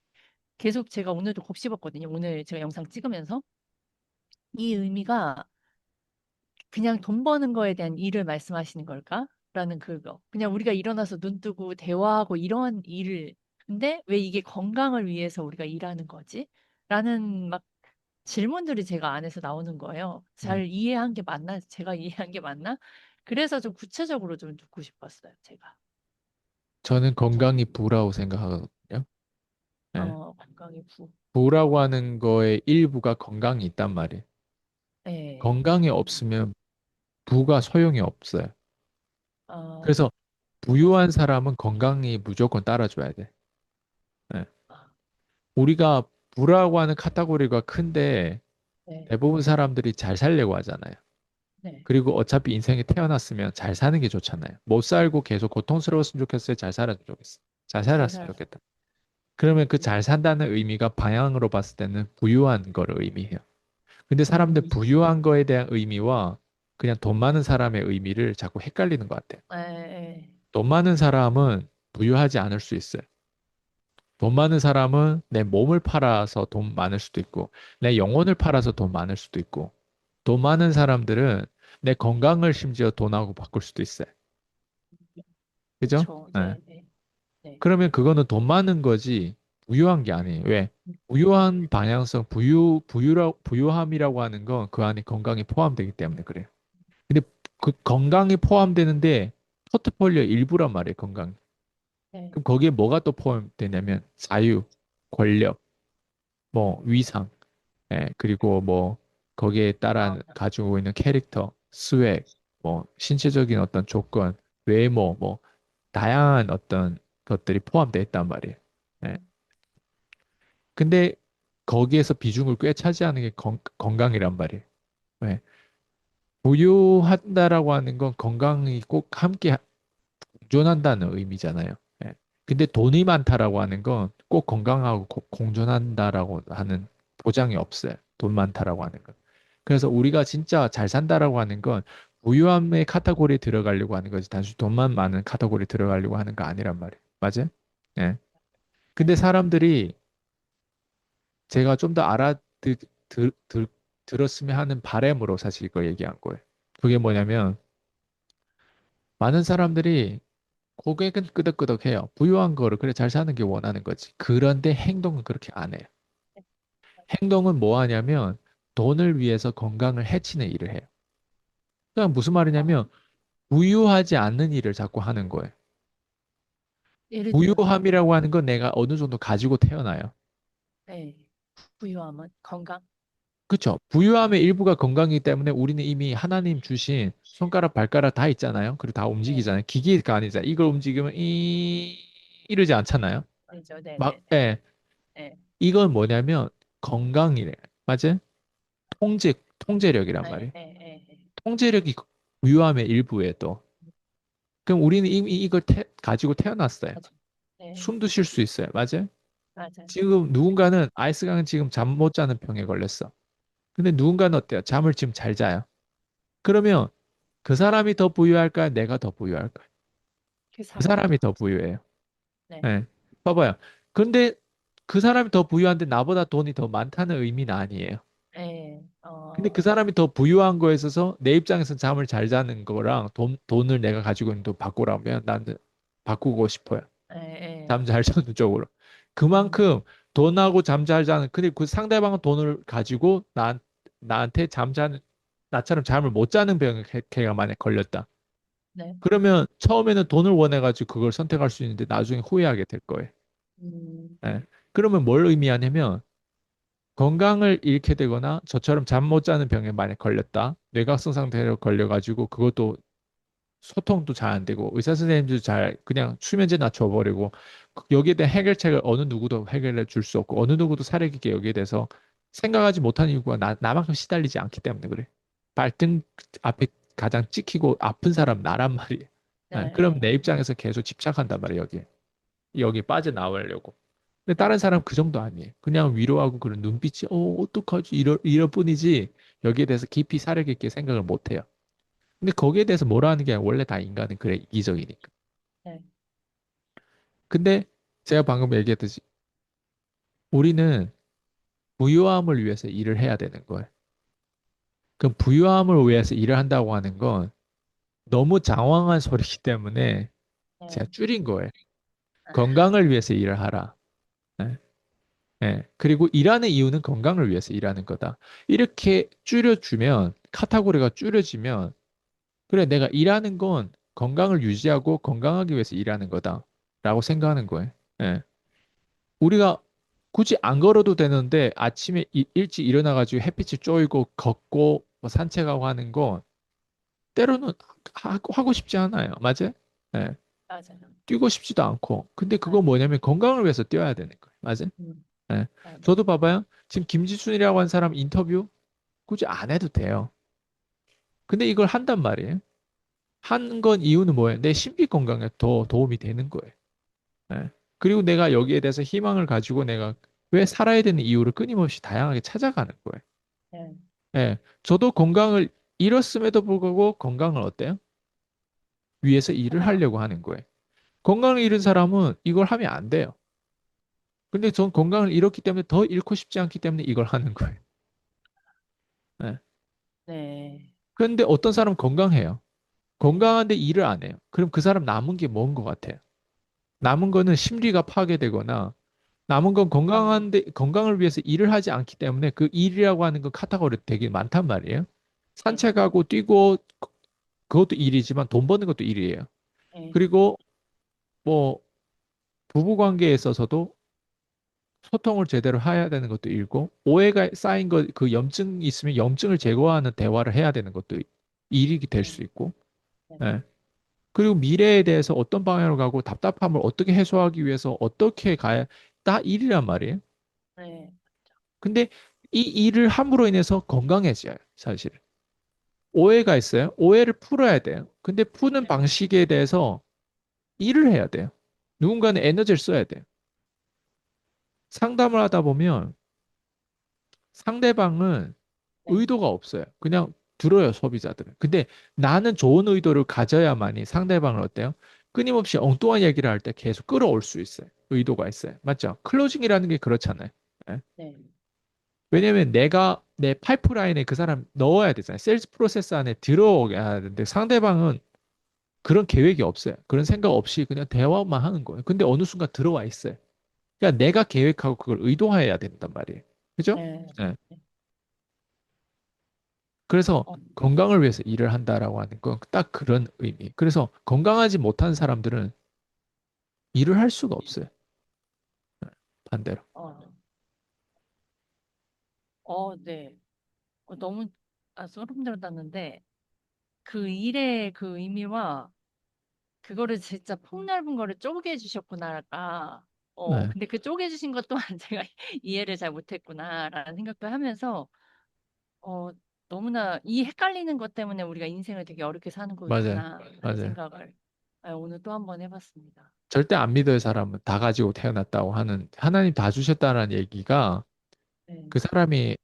계속 제가 오늘도 곱씹었거든요. 오늘 제가 영상 찍으면서 이 의미가 그냥 돈 버는 거에 대한 일을 말씀하시는 걸까? 라는 그거. 그냥 우리가 일어나서 눈 뜨고 대화하고 이런 일을 근데 왜 이게 건강을 위해서 우리가 일하는 거지? 라는 막 질문들이 제가 안에서 나오는 거예요. 음. 잘 이해한 게 맞나? 제가 이해한 게 맞나? 그래서 좀 구체적으로 좀 듣고 싶었어요, 제가. 저는 건강이 부라고 생각하거든요. 네. 건강의 부. 부라고 하는 거의 일부가 건강이 있단 말이에요. 네. 건강이 없으면 부가 소용이 없어요. 어, 그래서 부유한 사람은 건강이 무조건 따라줘야 돼. 네. 아, 우리가 부라고 하는 카테고리가 큰데 네. 대부분 사람들이 잘 살려고 하잖아요. 네. 그리고 어차피 인생에 태어났으면 잘 사는 게 좋잖아요. 못 살고 계속 고통스러웠으면 좋겠어요. 잘 살았으면 좋겠어요. 잘 잘 살았으면 살았어. 좋겠다. 그러면 그 잘 산다는 의미가 방향으로 봤을 때는 부유한 거를 의미해요. 근데 사람들 음, 부유한 거에 대한 의미와 그냥 돈 많은 사람의 의미를 자꾸 헷갈리는 것 같아요. 에, 에. 돈 많은 사람은 부유하지 않을 수 있어요. 돈 많은 사람은 내 몸을 팔아서 돈 많을 수도 있고, 내 영혼을 팔아서 돈 많을 수도 있고, 돈 많은 사람들은 내 건강을 심지어 돈하고 바꿀 수도 있어요. 그죠? 그쵸. 네. 네, 네, 네. 그러면 그거는 돈 많은 거지 부유한 게 아니에요. 왜? 부유한 방향성, 부유함이라고 하는 건 그 안에 건강이 포함되기 때문에 그래요. 근데 그 건강이 포함되는데 포트폴리오 일부란 말이에요, 건강. 네. 그럼 거기에 뭐가 또 포함되냐면 자유, 권력, 뭐 위상, 그리고 뭐 거기에 따라 아, 가지고 있는 캐릭터, 스웩, 뭐 신체적인 어떤 조건, 외모, 뭐 다양한 어떤 것들이 포함되어 있단 말이에요. 예. 근데 거기에서 비중을 꽤 차지하는 게 건강이란 말이에요. 왜? 부유한다라고 하는 건 건강이 꼭 함께 공존한다는 의미잖아요. 예. 근데 돈이 많다라고 하는 건 꼭 건강하고 공존한다라고 하는 보장이 없어요. 돈 많다라고 하는 건. 그래서 우리가 진짜 잘 산다라고 하는 건 부유함의 카테고리에 들어가려고 하는 거지. 단순히 돈만 많은 카테고리에 들어가려고 하는 거 아니란 말이에요. 맞아요? 예. 근데 사람들이 제가 좀 더 들었으면 하는 바람으로 사실 이거 얘기한 거예요. 그게 뭐냐면 많은 사람들이 고객은 끄덕끄덕해요. 부유한 거를 그래 잘 사는 게 원하는 거지. 그런데 행동은 그렇게 안 해요. 행동은 뭐 하냐면 돈을 위해서 건강을 해치는 일을 해요. 그러니까 무슨 말이냐면 부유하지 않는 일을 자꾸 하는 거예요. 예를 들어서, 부유함이라고 하는 건 내가 어느 정도 가지고 태어나요. 네. 부유함은 건강. 그렇죠. 부유함의 일부가 건강이기 때문에 우리는 이미 하나님 주신 손가락, 발가락 다 있잖아요. 그리고 다 네. 움직이잖아요. 기계가 아니잖아요. 이걸 움직이면 이러지 않잖아요. 그죠. 막, 네네네. 예. 네. 이건 뭐냐면 건강이래. 맞아요? 통제력이란 네. 말이에요. 네. 네. 네. 통제력이 부유함의 일부에 또. 그럼 우리는 이미 이걸 가지고 태어났어요. 맞아. 네. 숨도 쉴 수 있어요. 맞아요? 맞아요. 지금 네. 누군가는 아이스강은 지금 잠 못 자는 병에 걸렸어. 근데 누군가는 어때요? 잠을 지금 잘 자요. 그러면 그 사람이 더 부유할까요? 내가 더 부유할까요? 그 그 사람이 사람이 더. 더 부유해요. 네. 네. 봐봐요. 근데 그 사람이 더 부유한데 나보다 돈이 더 많다는 의미는 아니에요. 네. 근데 그 사람이 더 부유한 거에 있어서 내 입장에서 잠을 잘 자는 거랑 돈을 내가 가지고 있는 돈 바꾸라면 나는 바꾸고 싶어요. 네. 네. 잠 잘 자는 쪽으로. 음. 그만큼 돈하고 잠 잘 자는, 근데 그 상대방은 돈을 가지고 나한테 나처럼 잠을 못 자는 병에 걔가 만약 걸렸다. 네. 그러면 처음에는 돈을 원해가지고 그걸 선택할 수 있는데 나중에 후회하게 될 거예요. 음. 예. 그러면 뭘 의미하냐면 건강을 잃게 되거나 저처럼 잠 못 자는 병에 만약 걸렸다. 뇌각성 상태로 걸려가지고 그것도 소통도 잘 안 되고 의사 선생님도 잘 그냥 수면제 낮춰버리고 여기에 대한 해결책을 어느 누구도 해결해 줄 수 없고 어느 누구도 사려 깊게 여기에 대해서 생각하지 못하는 이유가 나만큼 시달리지 않기 때문에 그래. 발등 앞에 가장 찍히고 아픈 사람 나란 말이에요. 네. 예, 그럼 내 네. 입장에서 계속 집착한단 말이에요, 여기에. 여기 빠져나오려고. 근데 네. 다른 사람 그 정도 아니에요. 그냥 위로하고 그런 눈빛이 어떡하지 이럴 뿐이지 여기에 대해서 깊이 사려 깊게 생각을 못 해요. 근데 거기에 대해서 뭐라 하는 게 아니라 원래 다 인간은 그래 이기적이니까. 네. 근데 제가 방금 얘기했듯이 우리는 부유함을 위해서 일을 해야 되는 거예요. 그럼 부유함을 위해서 일을 한다고 하는 건 너무 장황한 소리이기 때문에 제가 네. 줄인 거예요. 아, 건강을 위해서 일을 하라. 네. 네. 그리고 일하는 이유는 건강을 위해서 일하는 거다. 이렇게 줄여주면 카테고리가 줄여지면 그래 내가 일하는 건 건강을 유지하고 건강하기 위해서 일하는 거다라고 생각하는 거예요. 예. 우리가 굳이 안 걸어도 되는데 아침에 일찍 일어나가지고 햇빛이 쬐고 걷고 뭐 산책하고 하는 건 때로는 하고 싶지 않아요. 맞아요? 예. 맞아요. 뛰고 싶지도 않고. 근데 그거 맞아요. 뭐냐면 건강을 위해서 뛰어야 되는 거예요. 맞아요? 음. 예. 맞아요. 저도 봐봐요. 지금 김지순이라고 한 사람 인터뷰 굳이 안 해도 돼요. 근데 이걸 한단 말이에요. 한 건 이유는 뭐예요? 내 심리 건강에 더 도움이 되는 거예요. 예. 그리고 내가 여기에 대해서 희망을 가지고 내가 왜 살아야 되는 이유를 끊임없이 다양하게 찾아가는 거예요. 네. 예. 저도 건강을 잃었음에도 불구하고 건강을 어때요? 위해서 일을 찾아가고. 하려고 하는 거예요. 건강을 잃은 사람은 이걸 하면 안 돼요. 근데 전 건강을 잃었기 때문에 더 잃고 싶지 않기 때문에 이걸 하는 거예요. 예. 네. 그런데 어떤 사람은 건강해요. 네. 건강한데 일을 안 해요. 그럼 그 사람 남은 게 뭔 것 같아요? 남은 거는 심리가 파괴되거나 남은 건 음. 건강한데 건강을 위해서 일을 하지 않기 때문에 그 일이라고 하는 건 카테고리 되게 많단 말이에요. 네. 산책하고 뛰고 그것도 일이지만 돈 버는 것도 일이에요. 네. 그리고 뭐 부부 관계에 있어서도 소통을 제대로 해야 되는 것도 일고 오해가 쌓인 거 그 염증이 있으면 염증을 제거하는 대화를 해야 되는 것도 일이 될 네. 수 있고. 네. 예. 그리고 미래에 대해서 어떤 방향으로 가고 답답함을 어떻게 해소하기 위해서 어떻게 가야 다 일이란 말이에요. 네. 근데 이 일을 함으로 인해서 건강해져요, 사실. 오해가 있어요. 오해를 풀어야 돼요. 근데 푸는 네. 방식에 대해서 일을 해야 돼요. 누군가는 에너지를 써야 돼요. 상담을 하다 보면 상대방은 네. 의도가 없어요. 그냥 들어요, 소비자들은. 근데 나는 좋은 의도를 가져야만이 상대방을 어때요? 끊임없이 엉뚱한 얘기를 할 때 계속 끌어올 수 있어요. 의도가 있어요. 맞죠? 클로징이라는 게 그렇잖아요. 예? 네. 왜냐면 내가 내 파이프라인에 그 사람 넣어야 되잖아요. 세일즈 프로세스 안에 들어오게 해야 되는데 상대방은 그런 계획이 없어요. 그런 생각 없이 그냥 대화만 하는 거예요. 근데 어느 순간 들어와 있어요. 그러니까 내가 계획하고 그걸 의도해야 된단 말이에요. 그죠? 네. 예. 그래서 어, 건강을 위해서 일을 한다라고 하는 건 딱 그런 의미. 그래서 건강하지 못한 사람들은 일을 할 수가 없어요. 반대로. 어, 네. 너무 소름 돋았는데 그 일의 그 의미와 그거를 진짜 폭넓은 거를 쪼개 주셨구나랄까. 네, 근데 그 쪼개 주신 것 또한 제가 이해를 잘 못했구나라는 생각도 하면서 어, 너무나 이 헷갈리는 것 때문에 우리가 인생을 되게 어렵게 사는 맞아요. 거겠구나라는 맞아요. 생각을 오늘 또 한 번 해봤습니다. 절대 안 믿을 사람은 다 가지고 태어났다고 하는 하나님 다 주셨다는 얘기가 네. 그 사람이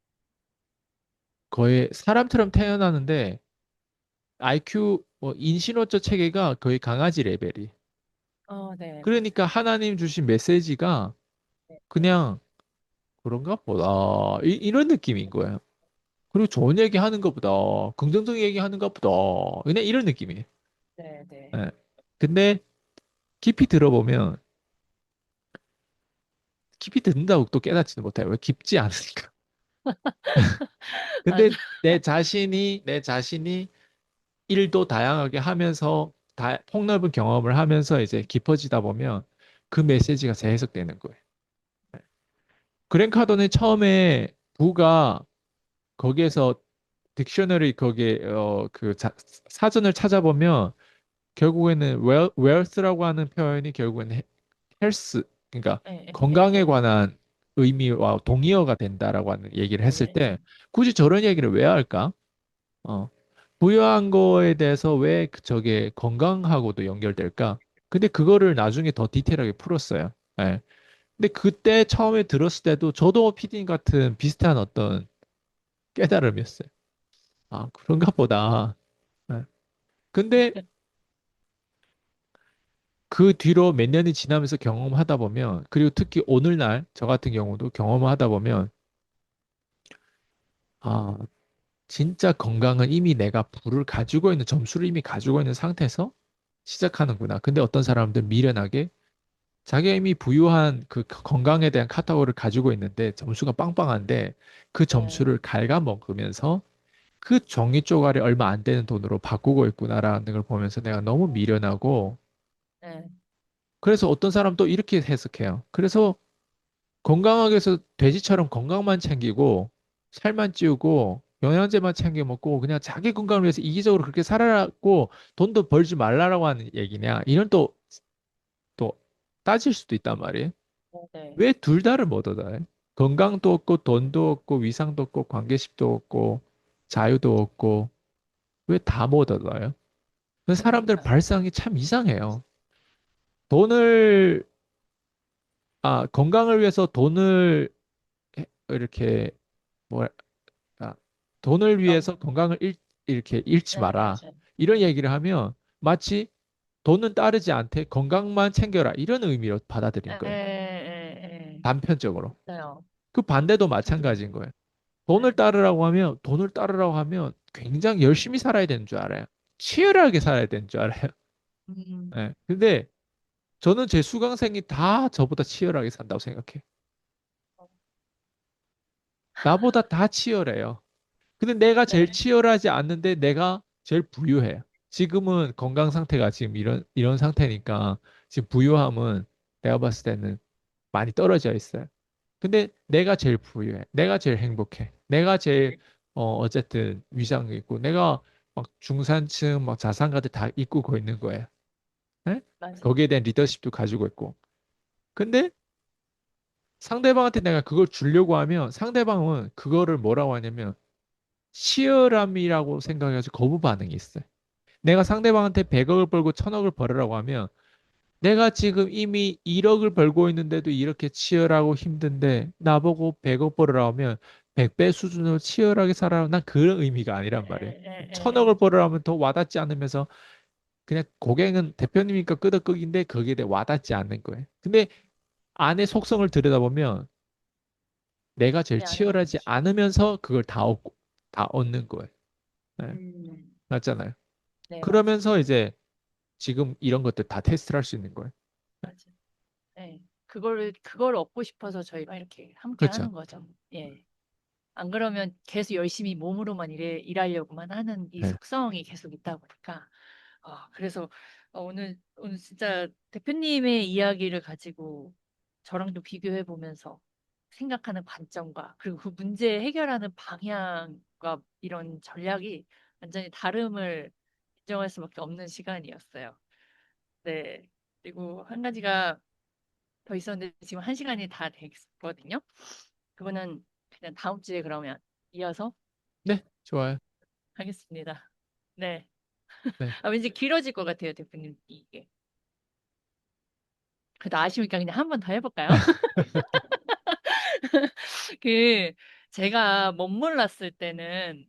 거의 사람처럼 태어나는데 IQ 뭐 인신어적 체계가 거의 강아지 레벨이. 네, 그러니까 맞아요. 하나님 주신 메시지가 네, 네, 그냥 그런가 보다 이런 느낌인 거예요. 그리고 좋은 얘기 하는 것보다 긍정적 얘기 하는 것보다 그냥 이런 느낌이에요. 네, 네. 예. 근데 깊이 들어보면 깊이 듣는다고 또 깨닫지는 못해요. 왜 깊지 않으니까. 근데 맞아. 내 자신이 일도 다양하게 하면서 폭넓은 경험을 하면서 이제 깊어지다 보면 그 메시지가 재해석되는 거예요. 그랜 카돈의 처음에 부가 거기에서 딕셔너리 거기에 사전을 찾아보면 결국에는 웰스라고 하는 표현이 결국에는 헬스 그러니까 네, 네, 네, 건강에 네, 관한 의미와 동의어가 된다라고 하는 얘기를 했을 네, 때 굳이 저런 얘기를 왜 할까? 어, 부유한 거에 대해서 왜 저게 건강하고도 연결될까? 근데 그거를 나중에 더 디테일하게 풀었어요. 예. 근데 그때 처음에 들었을 때도 저도 피디님 같은 비슷한 어떤 깨달음이었어요. 아, 그런가 보다. 예. 근데 그 뒤로 몇 년이 지나면서 경험하다 보면, 그리고 특히 오늘날 저 같은 경우도 경험하다 보면, 아, 진짜 건강은 이미 내가 부를 가지고 있는, 점수를 이미 가지고 있는 상태에서 시작하는구나. 근데 어떤 사람들 미련하게 자기가 이미 부유한 그 건강에 대한 카타고를 가지고 있는데 점수가 빵빵한데 그 네, 점수를 갉아먹으면서 그 종이 쪼가리 얼마 안 되는 돈으로 바꾸고 있구나라는 걸 보면서 내가 너무 미련하고 네, 그래서 어떤 사람 또 이렇게 해석해요. 그래서 건강하게 해서 돼지처럼 건강만 챙기고 살만 찌우고 영양제만 챙겨 먹고 그냥 자기 건강을 위해서 이기적으로 그렇게 살아라고 돈도 벌지 말라라고 하는 얘기냐. 이런 또 따질 수도 있단 말이에요. 네. 왜 둘 다를 못 얻어요? 건강도 없고 돈도 없고 위상도 없고 관계십도 없고 자유도 없고 왜 다 못 얻어요? 그 사람들 그러니까. 발상이 참 이상해요. 돈을 건강을 위해서 돈을 이렇게 뭐랄까 돈을 너무, 위해서 건강을 이렇게 잃지 네, 마라. 맞아요. 이런 네, 얘기를 하면 마치 돈은 따르지 않되 건강만 챙겨라. 이런 의미로 받아들인 거예요. 단편적으로. 맞아요. 그 반대도 저도, 마찬가지인 거예요. 돈을 네. 따르라고 하면 굉장히 열심히 살아야 되는 줄 알아요. 치열하게 살아야 되는 줄 알아요. 음, 예. 근데 저는 제 수강생이 다 저보다 치열하게 산다고 생각해요. 나보다 다 치열해요. 근데 내가 제일 네, 치열하지 않는데 내가 제일 부유해요. 지금은 건강 상태가 지금 이런 상태니까 지금 부유함은 내가 봤을 때는 많이 떨어져 있어요. 근데 내가 제일 부유해. 내가 제일 행복해. 내가 제일 어쨌든 위상이 있고 내가 막 중산층 막 자산가들 다 이끌고 있는 거예요. 예? 맞아요. 거기에 대한 리더십도 가지고 있고. 근데 상대방한테 내가 그걸 주려고 하면 상대방은 그거를 뭐라고 하냐면 치열함이라고 생각해서 거부 반응이 있어요. 내가 상대방한테 100억을 벌고 1000억을 벌으라고 하면 내가 지금 이미 1억을 벌고 있는데도 이렇게 치열하고 힘든데 나보고 100억 벌으라 하면 100배 수준으로 치열하게 살아라. 난 그런 의미가 아니란 말이에요. 1000억을 벌으라 하면 더 와닿지 않으면서 그냥 고객은 대표님이니까 끄덕끄기인데 거기에 대해 와닿지 않는 거예요. 근데 안의 속성을 들여다보면 내가 제일 네, 아는 치열하지 거죠. 않으면서 그걸 다 얻는 거예요. 네, 음, 맞잖아요. 네, 맞아요. 그러면서 이제 지금 이런 것들 다 테스트를 할 수 있는 거예요. 맞아요. 네. 그걸 얻고 싶어서 저희가 이렇게 함께 그렇죠. 하는 거죠. 예. 안 그러면 계속 열심히 몸으로만 일하려고만 하는 이 네, 속성이 계속 있다 보니까 그래서 오늘 진짜 대표님의 이야기를 가지고 저랑도 비교해 보면서 생각하는 관점과 그리고 그 문제 해결하는 방향과 이런 전략이 완전히 다름을 인정할 수밖에 없는 시간이었어요. 네. 그리고 한 가지가 더 있었는데 지금 한 시간이 다 됐거든요. 그거는 그냥 다음 주에 그러면 이어서 네, 좋아요. 하겠습니다. 네. 네, 왠지 길어질 것 같아요, 대표님 이게. 그래도 아쉬우니까 그냥 한 번 더 해볼까요? 그 제가 못 몰랐을 때는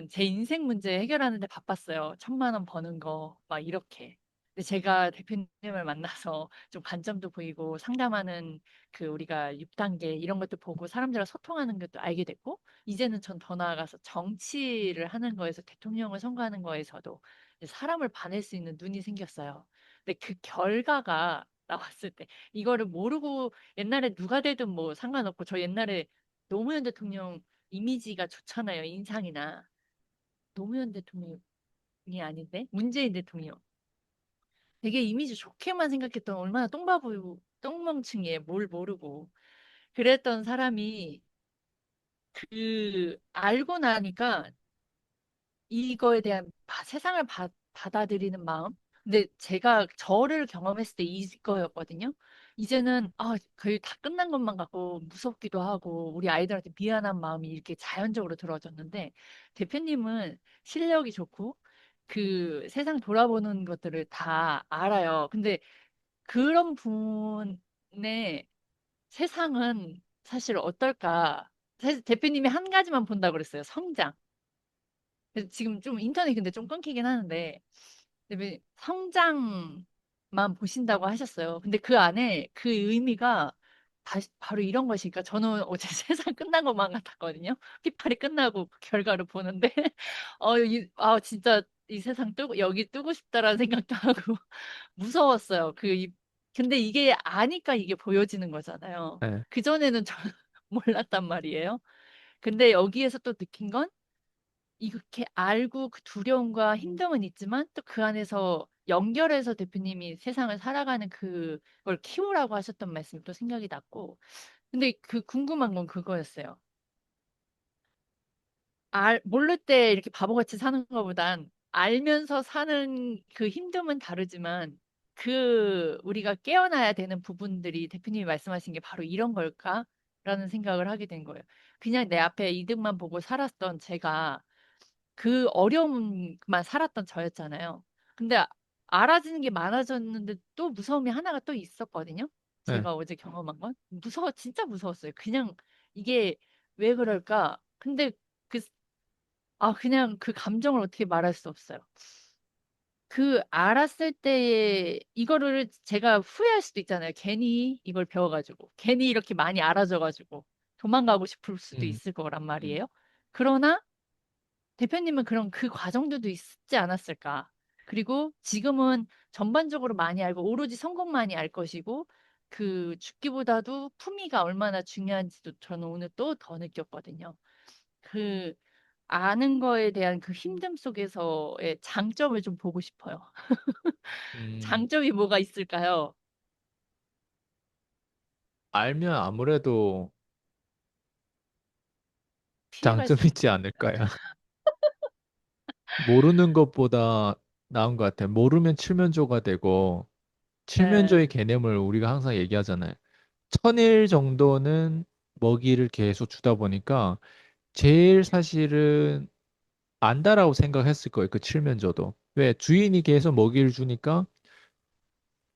제 인생 문제 해결하는데 바빴어요. 1,000만 원 버는 거 막 이렇게. 근데 제가 대표님을 만나서 좀 관점도 보이고 상담하는 그 우리가 6단계 이런 것도 보고 사람들과 소통하는 것도 알게 됐고 이제는 전 더 나아가서 정치를 하는 거에서 대통령을 선거하는 거에서도 이제 사람을 봐낼 수 있는 눈이 생겼어요. 근데 그 결과가 나왔을 때 이거를 모르고 옛날에 누가 되든 뭐 상관없고 저 옛날에 노무현 대통령 이미지가 좋잖아요. 인상이나. 노무현 대통령이 아닌데? 문재인 대통령. 되게 이미지 좋게만 생각했던 얼마나 똥바보, 똥멍청이에 뭘 모르고. 그랬던 사람이 알고 나니까 이거에 대한 세상을 받아들이는 마음. 근데 제가 저를 경험했을 때 이거였거든요. 이제는 거의 다 끝난 것만 같고 무섭기도 하고 우리 아이들한테 미안한 마음이 이렇게 자연적으로 들어졌는데 대표님은 실력이 좋고 그 세상 돌아보는 것들을 다 알아요. 근데 그런 분의 세상은 사실 어떨까? 사실 대표님이 한 가지만 본다고 그랬어요. 성장. 그래서 지금 좀 인터넷 근데 좀 끊기긴 하는데 근데 성장만 보신다고 하셨어요. 근데 그 안에 그 의미가 다시 바로 이런 것이니까 저는 어제 세상 끝난 것만 같았거든요. 피파리 끝나고 그 결과를 보는데 진짜 이 세상 여기 뜨고 싶다라는 생각도 하고 무서웠어요. 근데 이게 아니까 이게 보여지는 거잖아요. 네. 그전에는 저는 몰랐단 말이에요. 근데 여기에서 또 느낀 건 이렇게 알고 그 두려움과 힘듦은 있지만 또 그 안에서 연결해서 대표님이 세상을 살아가는 그걸 키우라고 하셨던 말씀이 또 생각이 났고. 근데 그 궁금한 건 그거였어요. 모를 때 이렇게 바보같이 사는 것보단 알면서 사는 그 힘듦은 다르지만 우리가 깨어나야 되는 부분들이 대표님이 말씀하신 게 바로 이런 걸까? 라는 생각을 하게 된 거예요. 그냥 내 앞에 이득만 보고 살았던 제가 그 어려움만 살았던 저였잖아요. 근데 알아지는 게 많아졌는데 또 무서움이 하나가 또 있었거든요. 네. 제가 어제 경험한 건 진짜 무서웠어요. 그냥 이게 왜 그럴까? 근데 그, 그냥 그 감정을 어떻게 말할 수 없어요. 알았을 때에 이거를 제가 후회할 수도 있잖아요. 괜히 이걸 배워가지고, 괜히 이렇게 많이 알아져가지고 도망가고 싶을 수도 음, 있을 거란 음, 말이에요. 그러나 대표님은 그런 그 과정들도 있지 않았을까? 그리고 지금은 전반적으로 많이 알고 오로지 성공만이 알 것이고 죽기보다도 품위가 얼마나 중요한지도 저는 오늘 또 더 느꼈거든요. 그 아는 거에 대한 그 힘듦 속에서의 장점을 좀 보고 싶어요. 음, 장점이 뭐가 있을까요? 알면 아무래도 피해갈 장점 수 있지 있죠. 않을까요? 모르는 것보다 나은 것 같아요. 모르면 칠면조가 되고, 칠면조의 네. 개념을 우리가 항상 얘기하잖아요. 1,000일 정도는 먹이를 계속 주다 보니까, 제일 사실은 안다라고 생각했을 거예요. 그 칠면조도. 왜? 주인이 계속 먹이를 주니까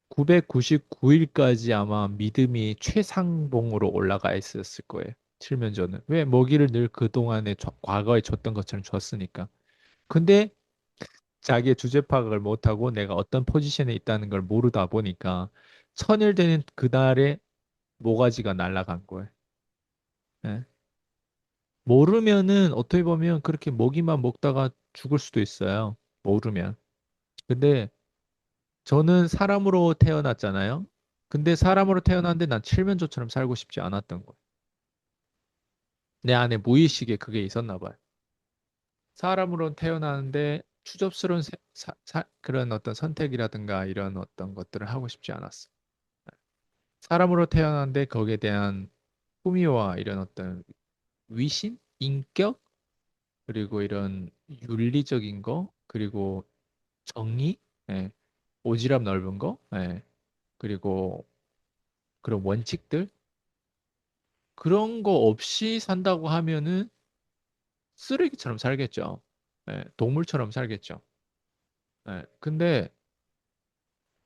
999일까지 아마 믿음이 최상봉으로 올라가 있었을 거예요. 칠면조는. 왜? 먹이를 늘 그동안에 과거에 줬던 것처럼 줬으니까. 근데 자기의 주제 파악을 못하고 내가 어떤 포지션에 있다는 걸 모르다 보니까 1,000일 되는 그날에 모가지가 날아간 거예요. 예. 모르면은 어떻게 보면 그렇게 먹이만 먹다가 죽을 수도 있어요. 모르면. 근데 저는 사람으로 태어났잖아요. 근데 사람으로 태어났는데 난 칠면조처럼 살고 싶지 않았던 거예요. 내 안에 무의식에 그게 있었나 봐요. 사람으로 태어나는데 추접스러운 그런 어떤 선택이라든가 이런 어떤 것들을 하고 싶지 않았어. 사람으로 태어났는데 거기에 대한 품위와 이런 어떤 위신, 인격, 그리고 이런 윤리적인 거, 그리고 정의, 예, 오지랖 넓은 거, 예, 그리고 그런 원칙들 그런 거 없이 산다고 하면은 쓰레기처럼 살겠죠. 예, 동물처럼 살겠죠. 예, 근데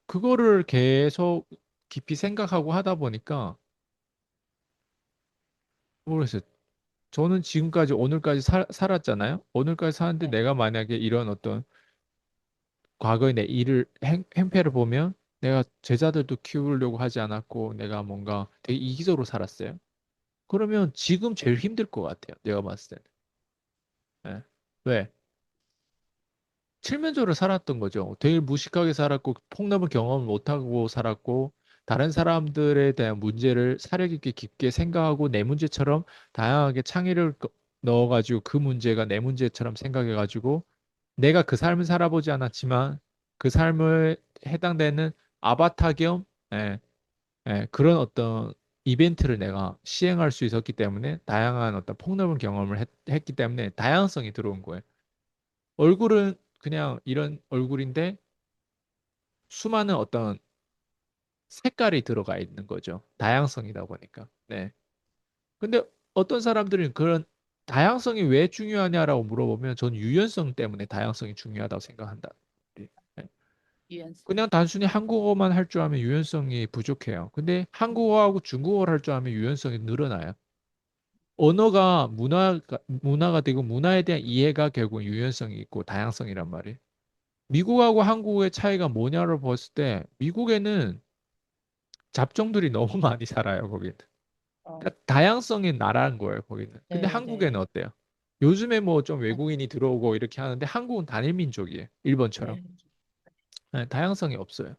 그거를 계속 깊이 생각하고 하다 보니까 모르겠어요. 저는 지금까지 오늘까지 살았잖아요. 오늘까지 사는데 네. 내가 만약에 이런 어떤 과거의 내 일을 행패를 보면 내가 제자들도 키우려고 하지 않았고 내가 뭔가 되게 이기적으로 살았어요. 그러면 지금 제일 힘들 것 같아요. 내가 봤을 때는. 예. 왜? 칠면조로 살았던 거죠. 되게 무식하게 살았고 폭넓은 경험을 못하고 살았고 다른 사람들에 대한 문제를 사려 깊게 깊게 생각하고 내 문제처럼 다양하게 창의를 넣어가지고 그 문제가 내 문제처럼 생각해가지고 내가 그 삶을 살아보지 않았지만 그 삶을 해당되는 아바타 겸 예, 그런 어떤 이벤트를 내가 시행할 수 있었기 때문에 다양한 어떤 폭넓은 경험을 했기 때문에 다양성이 들어온 거예요. 얼굴은 그냥 이런 얼굴인데 수많은 어떤 색깔이 들어가 있는 거죠. 다양성이다 보니까. 네. 근데 어떤 사람들은 그런 다양성이 왜 중요하냐라고 물어보면 전 유연성 때문에 다양성이 중요하다고 생각한다. 네. 유연성. 그냥 단순히 한국어만 할 줄 알면 유연성이 부족해요. 근데 한국어하고 중국어를 할 줄 알면 유연성이 늘어나요. 언어가 문화가 되고 문화에 대한 이해가 결국 유연성이 있고 다양성이란 말이에요. 미국하고 한국의 차이가 뭐냐를 봤을 때 미국에는 잡종들이 너무 많이 살아요, 거기는. 어, 그러니까 다양성의 나라인 거예요, 거기는. 근데 네, 한국에는 네, 어때요? 요즘에 뭐 좀 네, 외국인이 들어오고 이렇게 하는데 한국은 단일 민족이에요. 일본처럼. 네, 네, 다양성이 없어요.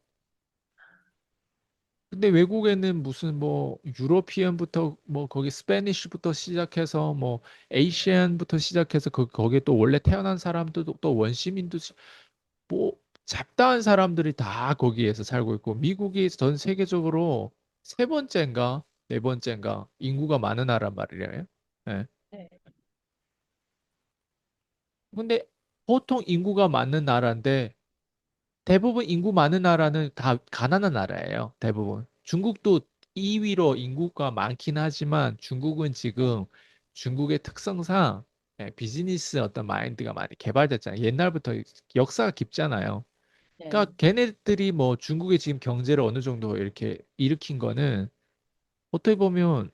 근데 외국에는 무슨 뭐 유로피언부터 뭐 거기 스페니쉬부터 시작해서 뭐 에이시안부터 시작해서 거기에 또 원래 태어난 사람들도 또 원시민도 뭐 잡다한 사람들이 다 거기에서 살고 있고 미국이 전 세계적으로 세 번째인가 네 번째인가 인구가 많은 나라 말이에요. 예. 네, 근데 보통 인구가 많은 나라인데 대부분 인구 많은 나라는 다 가난한 나라예요. 대부분. 중국도 2위로 인구가 많긴 하지만 중국은 네, 지금 중국의 특성상 비즈니스 어떤 마인드가 많이 개발됐잖아요. 옛날부터 역사가 깊잖아요. 네, 그러니까 걔네들이 뭐 중국의 지금 경제를 어느 정도 이렇게 일으킨 거는 어떻게 보면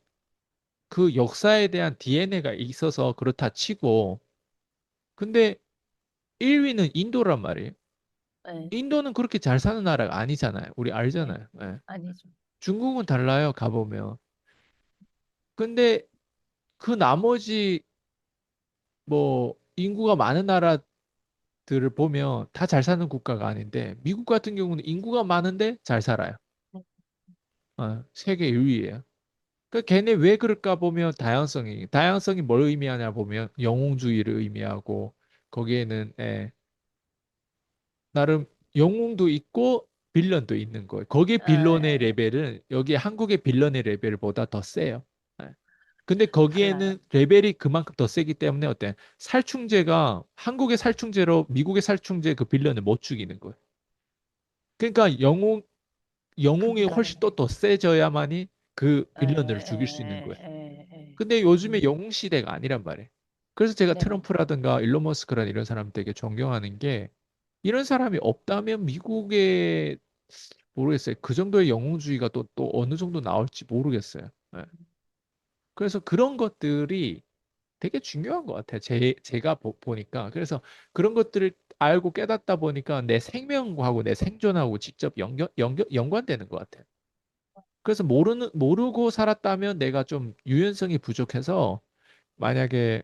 그 역사에 대한 DNA가 있어서 그렇다 치고 근데 1위는 인도란 말이에요. 네, 인도는 그렇게 잘 사는 나라가 아니잖아요. 우리 네. 알잖아요. 예. 아니죠. 중국은 달라요. 가보면. 근데 그 나머지 뭐 인구가 많은 나라들을 보면 다 잘 사는 국가가 아닌데 미국 같은 경우는 인구가 많은데 잘 살아요. 네, 세계 1위예요. 그 걔네 왜 그럴까 보면 다양성이 뭘 의미하냐 보면 영웅주의를 의미하고 거기에는 나름 영웅도 있고 빌런도 있는 거예요. 거기에 빌런의 아, 레벨은 여기 한국의 빌런의 레벨보다 더 세요. 예. 근데 달라요. 거기에는 레벨이 그만큼 더 세기 때문에 어때? 살충제가 한국의 살충제로 미국의 살충제 그 빌런을 못 죽이는 거예요. 그러니까 영웅이 훨씬 극단에. 또 더 세져야만이 그 에, 빌런을 죽일 수 있는 에, 거예요. 에, 에. 근데 요즘에 영웅 시대가 아니란 말이에요. 그래서 제가 네네. 트럼프라든가 일론 머스크라는 이런 사람 되게 존경하는 게 이런 사람이 없다면 미국의 모르겠어요. 그 정도의 영웅주의가 또 어느 정도 나올지 모르겠어요. 예. 그래서 그런 것들이 되게 중요한 것 같아요. 제가 보니까. 그래서 그런 것들을 알고 깨닫다 보니까 내 생명하고 내 생존하고 직접 연관되는 것 같아요. 그래서 모르고 살았다면 내가 좀 유연성이 부족해서 만약에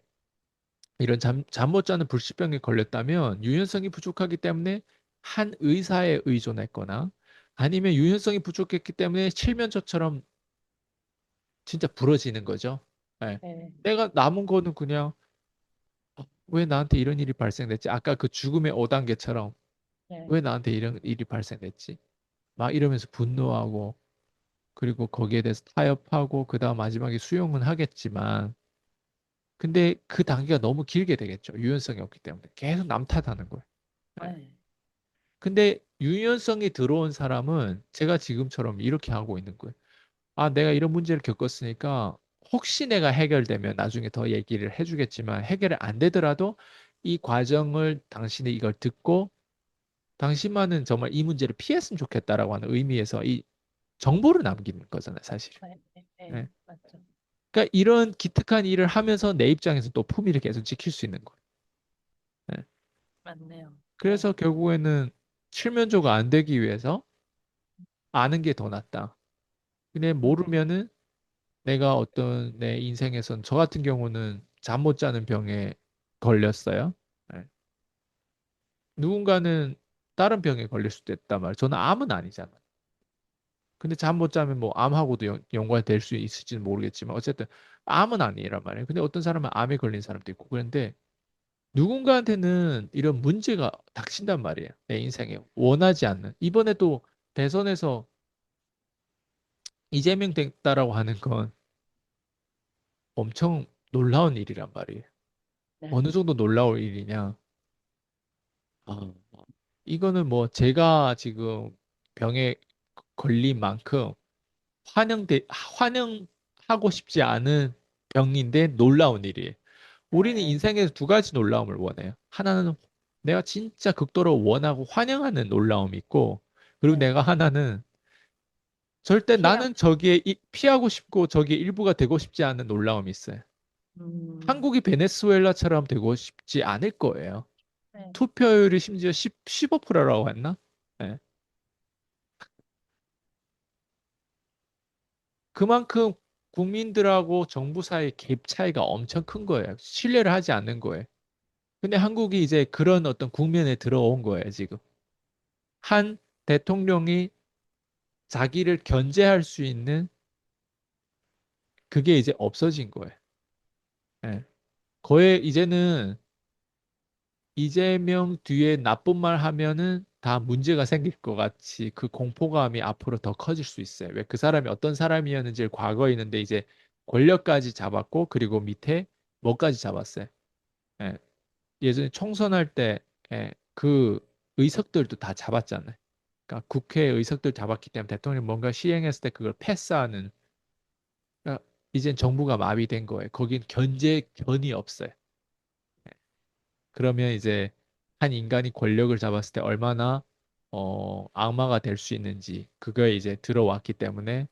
이런 잠 못 자는 불치병에 걸렸다면 유연성이 부족하기 때문에 한 의사에 의존했거나 아니면 유연성이 부족했기 때문에 칠면조처럼 진짜 부러지는 거죠. 예. 네, 내가 남은 거는 그냥 왜 나한테 이런 일이 발생됐지? 아까 그 죽음의 5단계처럼 네, 왜 나한테 이런 일이 발생됐지? 막 이러면서 분노하고 그리고 거기에 대해서 타협하고 그다음 마지막에 수용은 하겠지만 근데 그 단계가 너무 길게 되겠죠. 유연성이 없기 때문에 계속 남 탓하는 거예요. 예. 네, 근데 유연성이 들어온 사람은 제가 지금처럼 이렇게 하고 있는 거예요. 아, 내가 이런 문제를 겪었으니까 혹시 내가 해결되면 나중에 더 얘기를 해주겠지만 해결이 안 되더라도 이 과정을 당신이 이걸 듣고 당신만은 정말 이 문제를 피했으면 좋겠다라고 하는 의미에서 이 정보를 남기는 거잖아요, 사실. 네, 네, 네, 예. 맞죠. 그러니까 이런 기특한 일을 하면서 내 입장에서 또 품위를 계속 지킬 수 있는 거예요. 예. 맞네요. 그래서 네, 결국에는 칠면조가 안 되기 위해서 아는 게 더 낫다. 근데 음, 모르면은 내가 어떤 내 인생에선 저 같은 경우는 잠 못 자는 병에 걸렸어요. 예. 누군가는 다른 병에 걸릴 수도 있단 말이에요. 저는 암은 아니잖아요. 근데 잠 못 자면 뭐 암하고도 연관이 될 수 있을지는 모르겠지만 어쨌든 암은 아니란 말이에요. 근데 어떤 사람은 암에 걸린 사람도 있고 그런데 누군가한테는 이런 문제가 닥친단 말이에요. 내 인생에 원하지 않는. 이번에 또 대선에서 이재명 됐다라고 하는 건 엄청 놀라운 일이란 말이에요. 네, 어느 정도 놀라울 일이냐. 아, 이거는 뭐 제가 지금 병에 걸린 만큼 환영하고 싶지 않은 병인데 놀라운 일이에요. 우리는 네, 인생에서 두 가지 놀라움을 원해요. 하나는 내가 진짜 극도로 원하고 환영하는 놀라움이 있고, 그리고 네, 내가 하나는 절대 피하고 나는 싶, 저기에 피하고 싶고 저기에 일부가 되고 싶지 않은 놀라움이 있어요. 음, 한국이 베네수엘라처럼 되고 싶지 않을 거예요. 네, 투표율이 심지어 15%라고 했나? 네. 그만큼 국민들하고 정부 사이의 갭 차이가 엄청 큰 거예요. 신뢰를 하지 않는 거예요. 근데 한국이 이제 그런 어떤 국면에 들어온 거예요, 지금. 한 대통령이 자기를 견제할 수 있는 그게 이제 없어진 거예요. 예. 거의 이제는 이재명 뒤에 나쁜 말 하면은 다 문제가 생길 것 같이 그 공포감이 앞으로 더 커질 수 있어요. 왜 그 사람이 어떤 사람이었는지를 과거에 있는데 이제 권력까지 잡았고 그리고 밑에 뭐까지 잡았어요. 예. 예전에 총선할 때 그 의석들도 다 잡았잖아요. 그러니까 국회 의석들 잡았기 때문에 대통령이 뭔가 시행했을 때 그걸 패스하는 그러니까 이젠 정부가 마비된 거예요. 거긴 견이 없어요. 그러면 이제 한 인간이 권력을 잡았을 때 얼마나 악마가 될 수 있는지 그거에 이제 들어왔기 때문에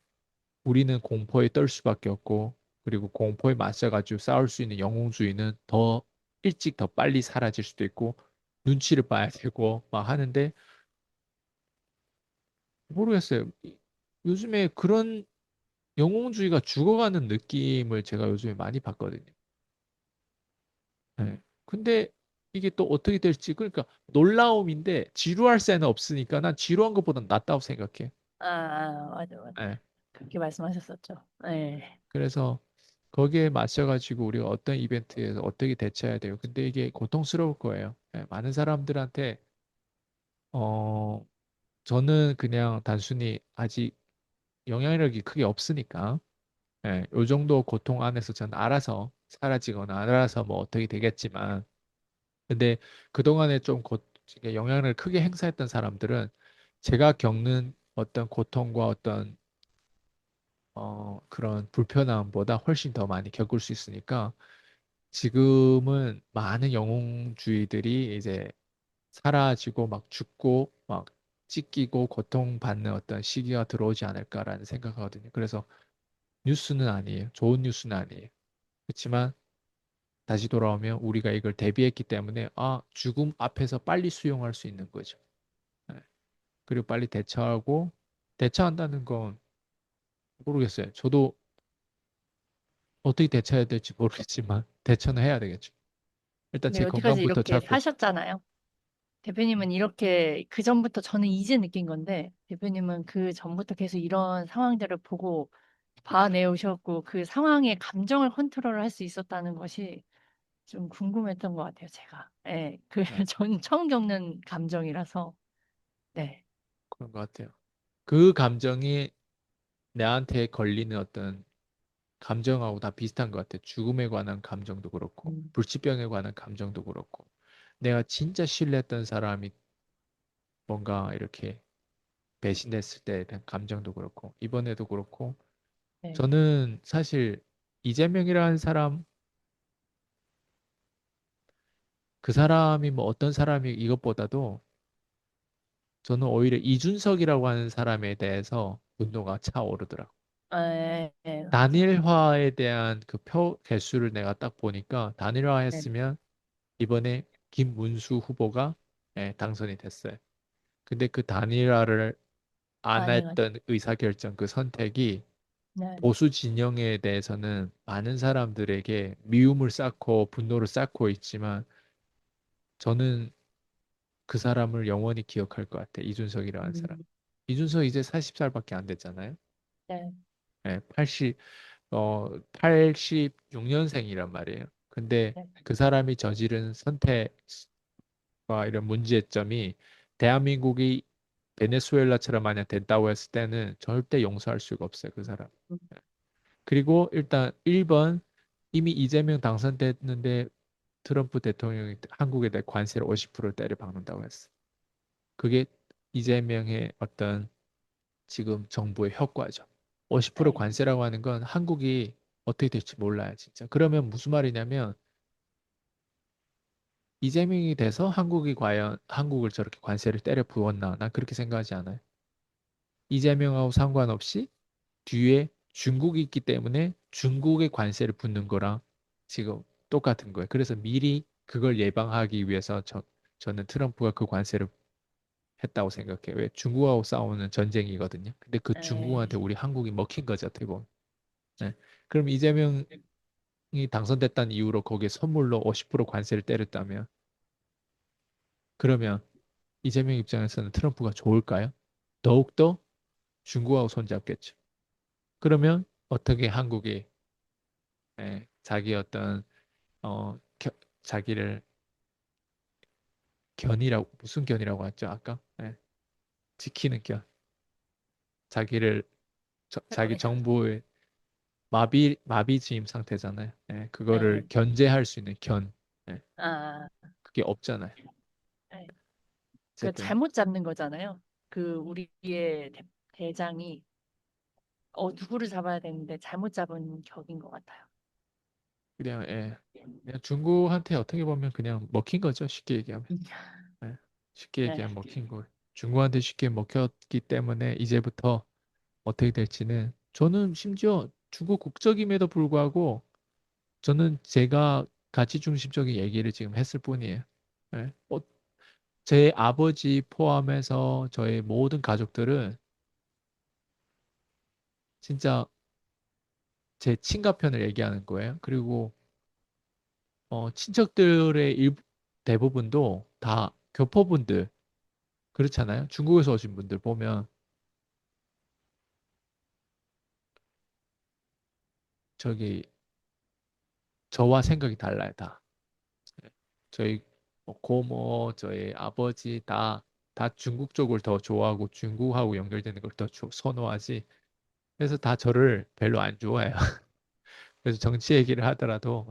우리는 공포에 떨 수밖에 없고 그리고 공포에 맞서가지고 싸울 수 있는 영웅주의는 더 일찍 더 빨리 사라질 수도 있고 눈치를 봐야 되고 막 하는데 모르겠어요. 요즘에 그런 영웅주의가 죽어가는 느낌을 제가 요즘에 많이 받거든요. 네. 근데 이게 또 어떻게 될지 그러니까 놀라움인데 지루할 새는 없으니까 난 지루한 것보다 낫다고 생각해. 맞아, 맞아. 네. 그렇게 말씀하셨었죠. 네, 그래서 거기에 맞춰가지고 우리가 어떤 이벤트에서 어떻게 대처해야 돼요. 근데 이게 고통스러울 거예요. 네. 많은 사람들한테 어 저는 그냥 단순히 아직 영향력이 크게 없으니까 요 정도 고통 안에서 저는 알아서 사라지거나 알아서 뭐 어떻게 되겠지만 근데 그동안에 좀 영향을 크게 행사했던 사람들은 제가 겪는 어떤 고통과 어떤 그런 불편함보다 훨씬 더 많이 겪을 수 있으니까 지금은 많은 영웅주의들이 이제 사라지고 막 죽고 막 찢기고 고통받는 어떤 시기가 들어오지 않을까라는 생각하거든요. 그래서 뉴스는 아니에요. 좋은 뉴스는 아니에요. 그렇지만 다시 돌아오면 우리가 이걸 대비했기 때문에 죽음 앞에서 빨리 수용할 수 있는 거죠. 네. 그리고 빨리 대처하고 대처한다는 건 모르겠어요. 저도 어떻게 대처해야 될지 모르겠지만 대처는 해야 되겠죠. 일단 근데 제 여태까지 건강부터 이렇게 찾고. 사셨잖아요. 대표님은 이렇게 그 전부터 저는 이제 느낀 건데 대표님은 그 전부터 계속 이런 상황들을 보고 봐내오셨고 그 상황의 감정을 컨트롤할 수 있었다는 것이 좀 궁금했던 것 같아요, 제가. 예, 그 네, 전 처음 겪는 감정이라서. 네, 그런 것 같아요. 그 감정이 나한테 걸리는 어떤 감정하고 다 비슷한 것 같아요. 죽음에 관한 감정도 그렇고, 음, 불치병에 관한 감정도 그렇고, 내가 진짜 신뢰했던 사람이 뭔가 이렇게 배신했을 때에 대한 감정도 그렇고, 이번에도 그렇고, 네, 저는 사실 이재명이라는 사람, 그 사람이 뭐 어떤 사람이 이것보다도 저는 오히려 이준석이라고 하는 사람에 대해서 분노가 차오르더라고요. 예, 예, 단일화에 대한 그 표 개수를 내가 딱 보니까 단일화 네, 했으면 이번에 김문수 후보가 당선이 됐어요. 근데 그 단일화를 안 아니가, 했던 의사결정 그 선택이 네, 보수 진영에 대해서는 많은 사람들에게 미움을 쌓고 분노를 쌓고 있지만 저는 그 사람을 영원히 기억할 것 같아. 이준석이라는 사람. 음, 이준석 이제 40살밖에 안 됐잖아요. 네, 86년생이란 말이에요. 근데 네, 그 사람이 저지른 선택과 이런 문제점이 대한민국이 베네수엘라처럼 만약 됐다고 했을 때는 절대 용서할 수가 없어요, 그 사람. 음, 그리고 일단 1번 이미 이재명 당선됐는데 트럼프 대통령이 한국에 대해 관세를 50% 때려 박는다고 했어. 그게 이재명의 어떤 지금 정부의 효과죠. 50% 네, 관세라고 하는 건 한국이 어떻게 될지 몰라요, 진짜. 그러면 무슨 말이냐면 이재명이 돼서 한국이 과연 한국을 저렇게 관세를 때려 부었나? 난 그렇게 생각하지 않아요. 이재명하고 상관없이 뒤에 중국이 있기 때문에 중국의 관세를 붙는 거랑 지금 똑같은 거예요. 그래서 미리 그걸 예방하기 위해서 저는 트럼프가 그 관세를 했다고 생각해요. 왜? 중국하고 싸우는 전쟁이거든요. 근데 그 중국한테 예, 우리 한국이 먹힌 거죠, 어떻게 보면. 네. 그럼 이재명이 당선됐다는 이유로 거기에 선물로 50% 관세를 때렸다면 그러면 이재명 입장에서는 트럼프가 좋을까요? 더욱더 중국하고 손잡겠죠. 그러면 어떻게 한국이 자기 어떤 자기를 견이라고 무슨 견이라고 했죠 아까? 지키는 견. 자기를 자기 정부의 마비지임 상태잖아요. 그거를 네, 견제할 수 있는 견. 예, 아, 그게 없잖아요. 네. 그 어쨌든 잘못 잡는 거잖아요. 그 우리의 대장이 누구를 잡아야 되는데 잘못 잡은 격인 것 같아요. 그냥 중국한테 어떻게 보면 그냥 먹힌 거죠. 쉽게 얘기하면. 음, 예, 쉽게 네, 얘기하면 먹힌 거. 중국한테 쉽게 먹혔기 때문에 이제부터 어떻게 될지는 저는 심지어 중국 국적임에도 불구하고 저는 제가 가치 중심적인 얘기를 지금 했을 뿐이에요. 예, 제 아버지 포함해서 저의 모든 가족들은 진짜 제 친가편을 얘기하는 거예요. 그리고 친척들의 대부분도 다 교포분들 그렇잖아요. 중국에서 오신 분들 보면 저기 저와 생각이 달라요. 다. 저희 뭐 고모, 저희 아버지 다 중국 쪽을 더 좋아하고 중국하고 연결되는 걸 더 선호하지. 그래서 다 저를 별로 안 좋아해요. 그래서 정치 얘기를 하더라도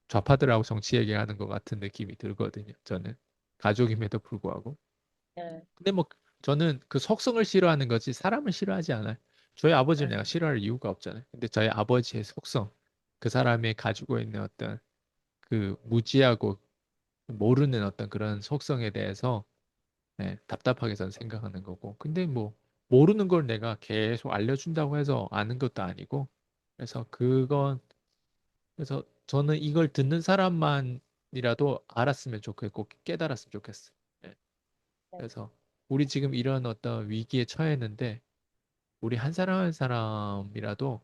좌파들하고 정치 얘기하는 것 같은 느낌이 들거든요. 저는 가족임에도 불구하고. 네, 근데 뭐 저는 그 속성을 싫어하는 거지 사람을 싫어하지 않아요. 저희 아버지를 네, 내가 싫어할 이유가 없잖아요. 근데 저희 아버지의 속성, 그 사람이 가지고 있는 어떤 그 무지하고 모르는 어떤 그런 속성에 대해서 답답하게 저는 생각하는 거고. 근데 뭐 모르는 걸 내가 계속 알려준다고 해서 아는 것도 아니고. 그래서 그래서 저는 이걸 듣는 사람만이라도 알았으면 좋겠고 깨달았으면 좋겠어. 예. 네, 그래서 우리 지금 이런 어떤 위기에 처했는데 우리 한 사람 한 사람이라도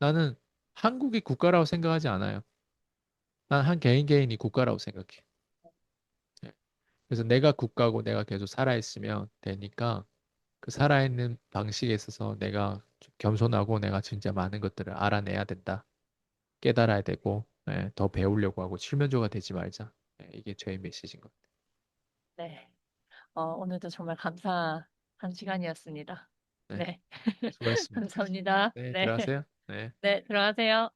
나는 한국이 국가라고 생각하지 않아요. 난 한 개인 개인이 국가라고 생각해. 예. 그래서 내가 국가고 내가 계속 살아있으면 되니까 그 살아있는 방식에 있어서 내가 좀 겸손하고 내가 진짜 많은 것들을 알아내야 된다. 깨달아야 되고, 예, 더 배우려고 하고 칠면조가 되지 말자. 예, 이게 저의 메시지인 것 같아요. 네. 오늘도 정말 감사한 시간이었습니다. 네, 네. 수고하셨습니다. 감사합니다. 네, 네. 들어가세요. 네. 네, 들어가세요.